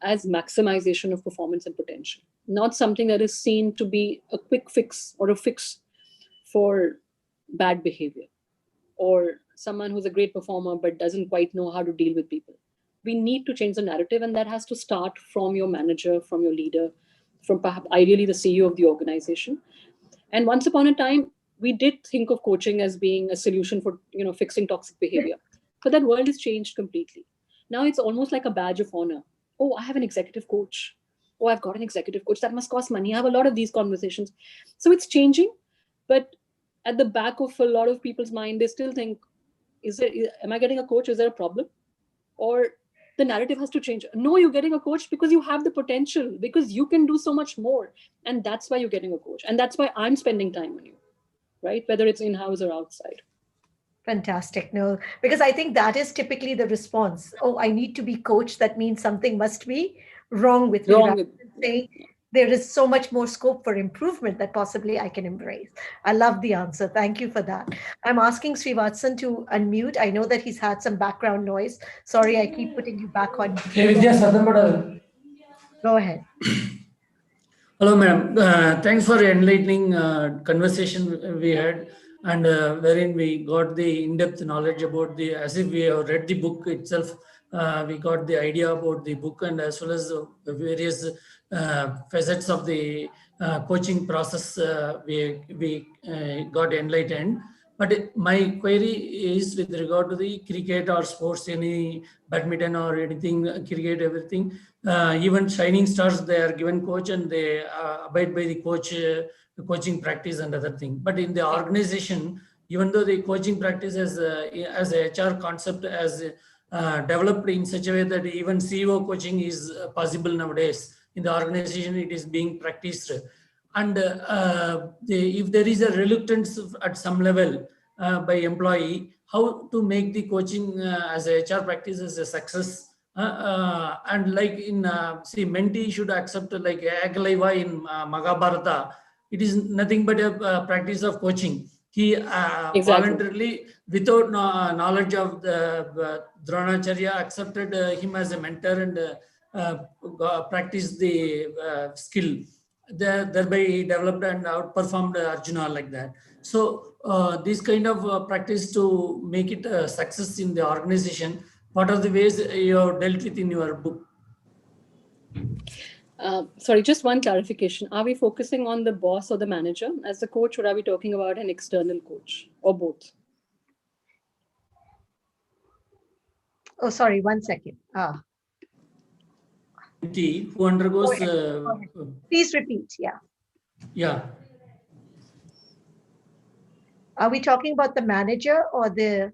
maximization of performance and potential, not something that is seen to be a quick fix or a fix for bad behavior, or someone who's a great performer but doesn't quite know how to deal with people. We need to change the narrative, and that has to start from your manager, from your leader, from perhaps ideally the CEO of the organization. And once upon a time, we did think of coaching as being a solution for fixing toxic behavior, but that world has changed completely. Now it's almost like a badge of honor. Oh, I have an executive coach. Oh, I've got an executive coach. That must cost money. I have a lot of these conversations. So it's changing, but at the back of a lot of people's mind, they still think, am I getting a coach? Is there a problem? Or the narrative has to change. No, you're getting a coach because you have the potential, because you can do so much more. And that's why you're getting a coach. And that's why I'm spending time on you, right? Whether it's in-house or outside. Fantastic. No, because I think that is typically the response. Oh, I need to be coached. That means something must be wrong with me. Wrong Rather with than saying there is so much more scope for improvement that possibly I can embrace. I love the answer. Thank you for that. I'm asking Srivatsan to unmute. I know that he's had some background noise. Sorry, I keep putting you back on. Go ahead. Hello, madam. Thanks for enlightening conversation we had, and wherein we got the in-depth knowledge about as if we have read the book itself. We got the idea about the book and as well as the various facets of the coaching process. We got enlightened. But my query is with regard to the cricket or sports, any badminton or anything, cricket, everything. Even shining stars, they are given coach and they abide by the coaching practice and other thing. But in the organization, even though the coaching practice as a HR concept has developed in such a way that even CEO coaching is possible nowadays in the organization, it is being practiced. And if there is a reluctance at some level by employee, how to make the coaching as a HR practice as a success. And like in mentee should accept like Agalaiva in Mahabharata. It is nothing but a practice of coaching. He Exactly. voluntarily, without knowledge of the Dronacharya, accepted him as a mentor and practiced the skill. Thereby he developed and outperformed Arjuna like that. So this kind of practice to make it a success in the organization, what are the ways you have dealt with in your book? Sorry, just one clarification. Are we focusing on the boss or the manager as the coach, or are we talking about an external coach, or both? Oh, sorry, 1 second. mentee who undergoes. Go ahead. Please repeat. Yeah. Yeah. Are we talking about the manager or the?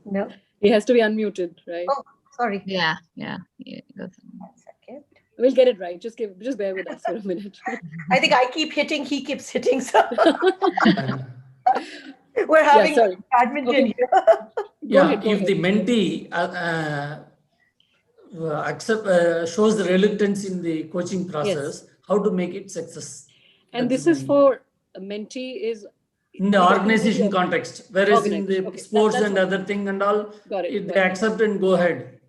No. He has to be unmuted, right? Oh, sorry. Yeah. One second. We'll get it right. Just bear with us for a minute. I think I keep hitting, he keeps hitting. So we're having sorry. badminton here. Go ahead. If the mentee shows the reluctance in the coaching process, how to make it success? And this is for a mentee is in the organization context, whereas in the sports and other thing and all, they accept and go ahead.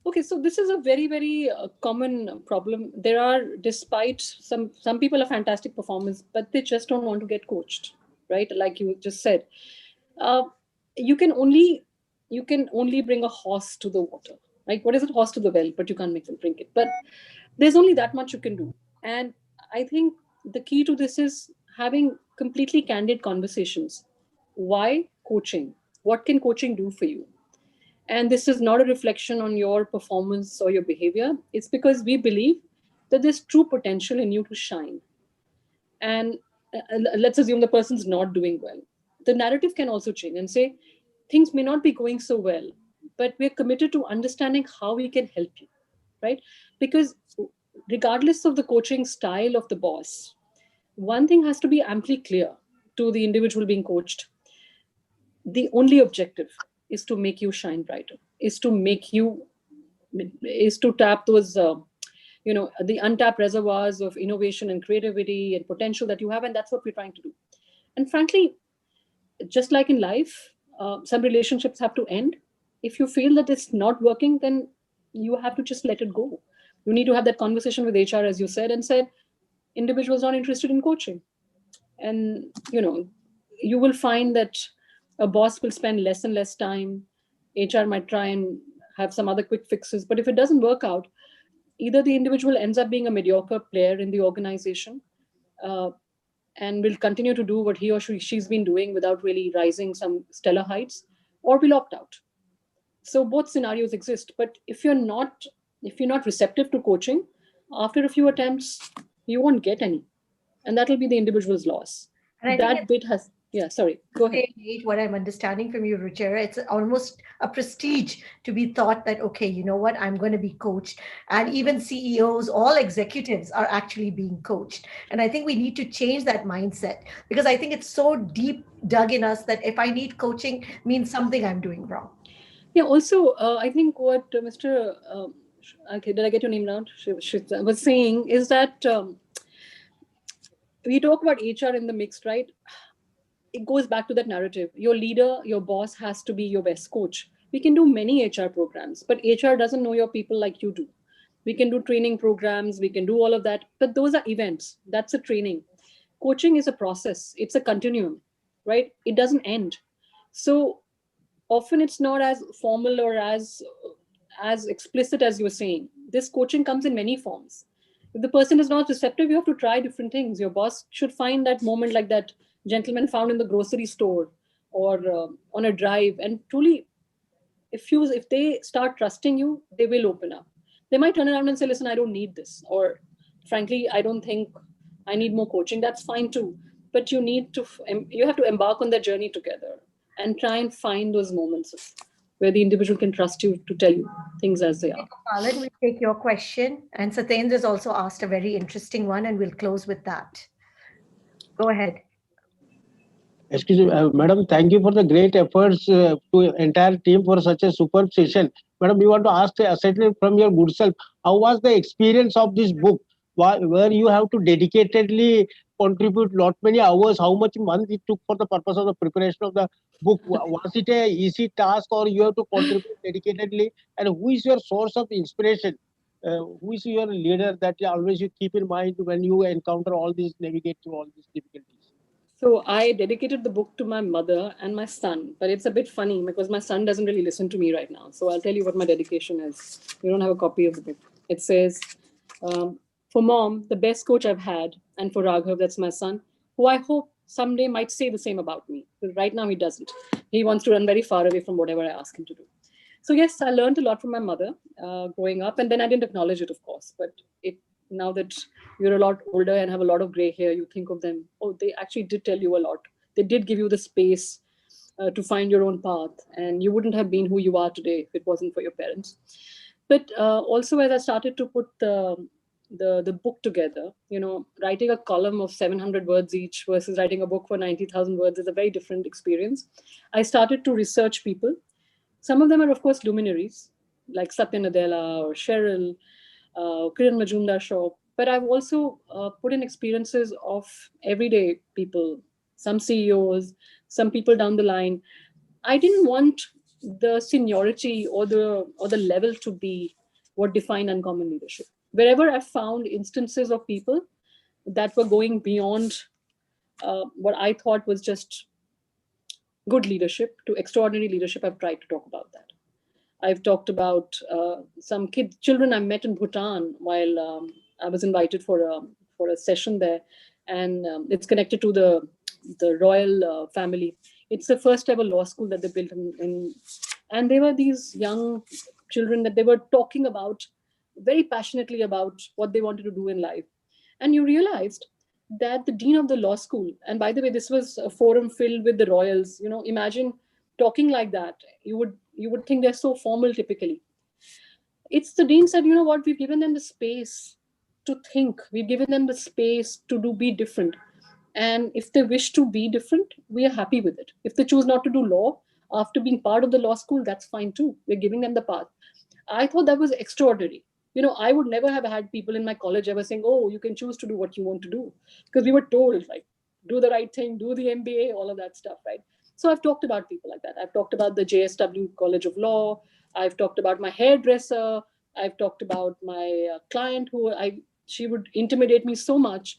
Okay, so this is a very, very common problem. There are, despite some people are fantastic performers, but they just don't want to get coached, right? Like you just said, you can only bring a horse to the water, right? What is it? Horse to the well, but you can't make them drink it. But there's only that much you can do. And I think the key to this is having completely candid conversations. Why coaching? What can coaching do for you? And this is not a reflection on your performance or your behavior. It's because we believe that there's true potential in you to shine. And let's assume the person's not doing well. The narrative can also change and say, things may not be going so well, but we're committed to understanding how we can help you, right? Because regardless of the coaching style of the boss, one thing has to be amply clear to the individual being coached. The only objective is to make you shine brighter, is to tap those, the untapped reservoirs of innovation and creativity and potential that you have. And that's what we're trying to do. And frankly, just like in life, some relationships have to end. If you feel that it's not working, then you have to just let it go. You need to have that conversation with HR, as you said, and said, individuals not interested in coaching. And, you will find that a boss will spend less and less time. HR might try and have some other quick fixes. But if it doesn't work out, either the individual ends up being a mediocre player in the organization and will continue to do what he or she's been doing without really rising some stellar heights, or will opt out. So both scenarios exist. But if you're not receptive to coaching, after a few attempts, you won't get any. And that'll be the individual's loss. And that bit has, sorry, go ahead. What I'm understanding from you, Ruchira, it's almost a prestige to be thought that, okay, you know what, I'm going to be coached. And even CEOs, all executives are actually being coached. And I think we need to change that mindset, because I think it's so deep dug in us that if I need coaching means something I'm doing wrong. Yeah, also, I think what Mr. Did I get your name now? Was saying is that we talk about HR in the mix, right? It goes back to that narrative. Your leader, your boss has to be your best coach. We can do many HR programs, but HR doesn't know your people like you do. We can do training programs, we can do all of that, but those are events. That's a training. Coaching is a process. It's a continuum, right? It doesn't end. So often it's not as formal or as explicit as you're saying. This coaching comes in many forms. If the person is not receptive, you have to try different things. Your boss should find that moment, like that gentleman found in the grocery store or on a drive, and truly, if they start trusting you, they will open up. They might turn around and say, listen, I don't need this, or frankly, I don't think I need more coaching. That's fine too. But you have to embark on that journey together and try and find those moments where the individual can trust you to tell you things as they are. Alan, we take your question. And Satyendra has also asked a very interesting one, and we'll close with that. Go ahead. Excuse me, Madam, thank you for the great efforts to entire team for such a superb session. Madam, we want to ask, certainly from your good self, how was the experience of this book, where you have to dedicatedly contribute lot many hours, how much month it took for the purpose of the preparation of the book? Was it a easy task, or you have to contribute dedicatedly? And who is your source of inspiration? Who is your leader that you always keep in mind when you encounter all these, navigate through all these difficulties? So I dedicated the book to my mother and my son, but it's a bit funny because my son doesn't really listen to me right now. So I'll tell you what my dedication is. You don't have a copy of the book. It says, for Mom, the best coach I've had, and for Raghav, that's my son, who I hope someday might say the same about me. But right now he doesn't. He wants to run very far away from whatever I ask him to do. So yes, I learned a lot from my mother growing up, and then I didn't acknowledge it, of course. But now that you're a lot older and have a lot of gray hair, you think of them. Oh, they actually did tell you a lot. They did give you the space to find your own path, and you wouldn't have been who you are today if it wasn't for your parents. But also, as I started to put the book together, writing a column of 700 words each versus writing a book for 90,000 words is a very different experience. I started to research people. Some of them are, of course, luminaries like Satya Nadella or Cheryl, Kiran Majumdar Shaw. But I've also put in experiences of everyday people, some CEOs, some people down the line. I didn't want the seniority or the level to be what defined uncommon leadership. Wherever I found instances of people that were going beyond what I thought was just good leadership to extraordinary leadership, I've tried to talk about that. I've talked about some children I met in Bhutan while I was invited for a session there, and it's connected to the royal family. It's the first ever law school that they built and they were these young children that they were talking about very passionately about what they wanted to do in life. And you realized that the dean of the law school, and by the way, this was a forum filled with the royals, imagine talking like that. You would think they're so formal typically. It's the dean said, you know what, we've given them the space to think. We've given them the space to be different. And if they wish to be different, we are happy with it. If they choose not to do law after being part of the law school, that's fine too. We're giving them the path. I thought that was extraordinary. I would never have had people in my college ever saying, oh, you can choose to do what you want to do. Because we were told, like, do the right thing, do the MBA, all of that stuff, right? So I've talked about people like that. I've talked about the JSW College of Law. I've talked about my hairdresser. I've talked about my client she would intimidate me so much,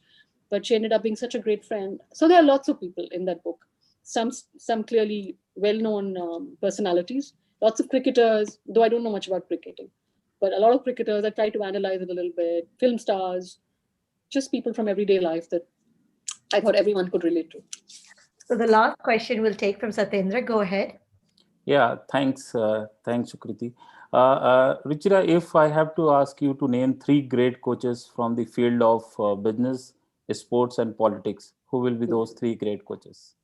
but she ended up being such a great friend. So there are lots of people in that book. Some clearly well-known personalities, lots of cricketers, though I don't know much about cricketing. But a lot of cricketers, I try to analyze it a little bit, film stars, just people from everyday life that I thought everyone could relate to. So the last question we'll take from Satyendra. Go ahead. Yeah, thanks, Sukirti. Ruchira, if I have to ask you to name 3 great coaches from the field of business, sports, and politics, who will be those 3 great coaches?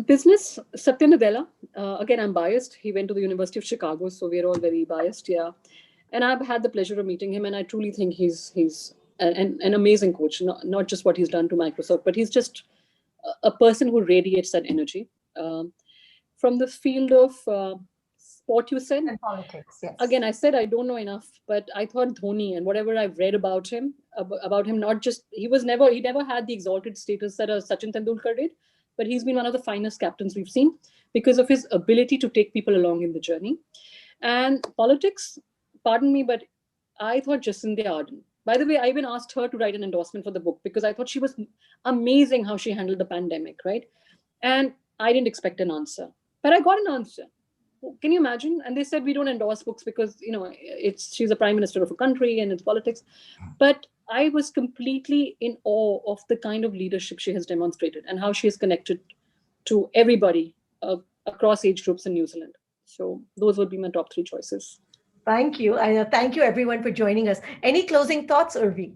Business, Satya Nadella. Again, I'm biased. He went to the University of Chicago, so we're all very biased, yeah. And I've had the pleasure of meeting him, and I truly think he's an amazing coach. Not just what he's done to Microsoft, but he's just a person who radiates that energy. From the field of sport, you said? And politics, yes. Again, I said I don't know enough, but I thought Dhoni and whatever I've read about him, not just, he never had the exalted status that a Sachin Tendulkar did, but he's been one of the finest captains we've seen because of his ability to take people along in the journey. And politics, pardon me, but I thought Jacinda Ardern. By the way, I even asked her to write an endorsement for the book because I thought she was amazing how she handled the pandemic, right? And I didn't expect an answer, but I got an answer. Can you imagine? And they said, we don't endorse books because, she's a prime minister of a country and it's politics. But I was completely in awe of the kind of leadership she has demonstrated and how she is connected to everybody across age groups in New Zealand. So those would be my top 3 choices. Thank you. Thank you, everyone, for joining us. Any closing thoughts, Urvee?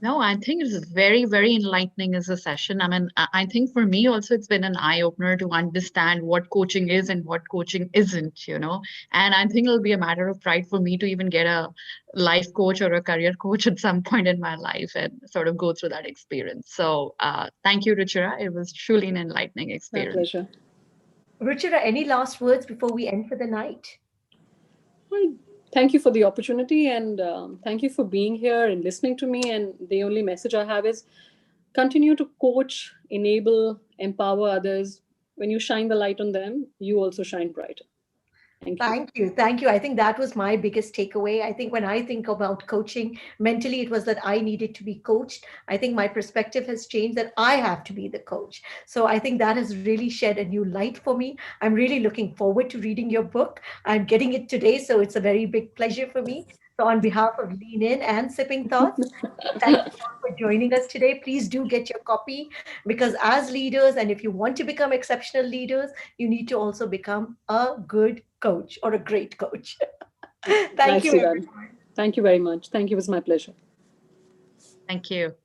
No, I think it's very, very enlightening as a session. I mean, I think for me also, it's been an eye-opener to understand what coaching is and what coaching isn't, And I think it'll be a matter of pride for me to even get a life coach or a career coach at some point in my life and sort of go through that experience. So thank you, Ruchira. It was truly an enlightening experience. My pleasure. Ruchira, any last words before we end for the night? Well, thank you for the opportunity and thank you for being here and listening to me. And the only message I have is continue to coach, enable, empower others. When you shine the light on them, you also shine brighter. Thank you. Thank you. I think that was my biggest takeaway. I think when I think about coaching, mentally, it was that I needed to be coached. I think my perspective has changed that I have to be the coach. So I think that has really shed a new light for me. I'm really looking forward to reading your book. I'm getting it today, so it's a very big pleasure for me. So So on behalf of Lean In and Sipping Thoughts, thank you all for joining us today. Please do get your copy, because as leaders, and if you want to become exceptional leaders, you need to also become a good coach or a great coach. Thank you, Nicely done. everyone. Thank you very much. Thank you. It was my pleasure. Thank you.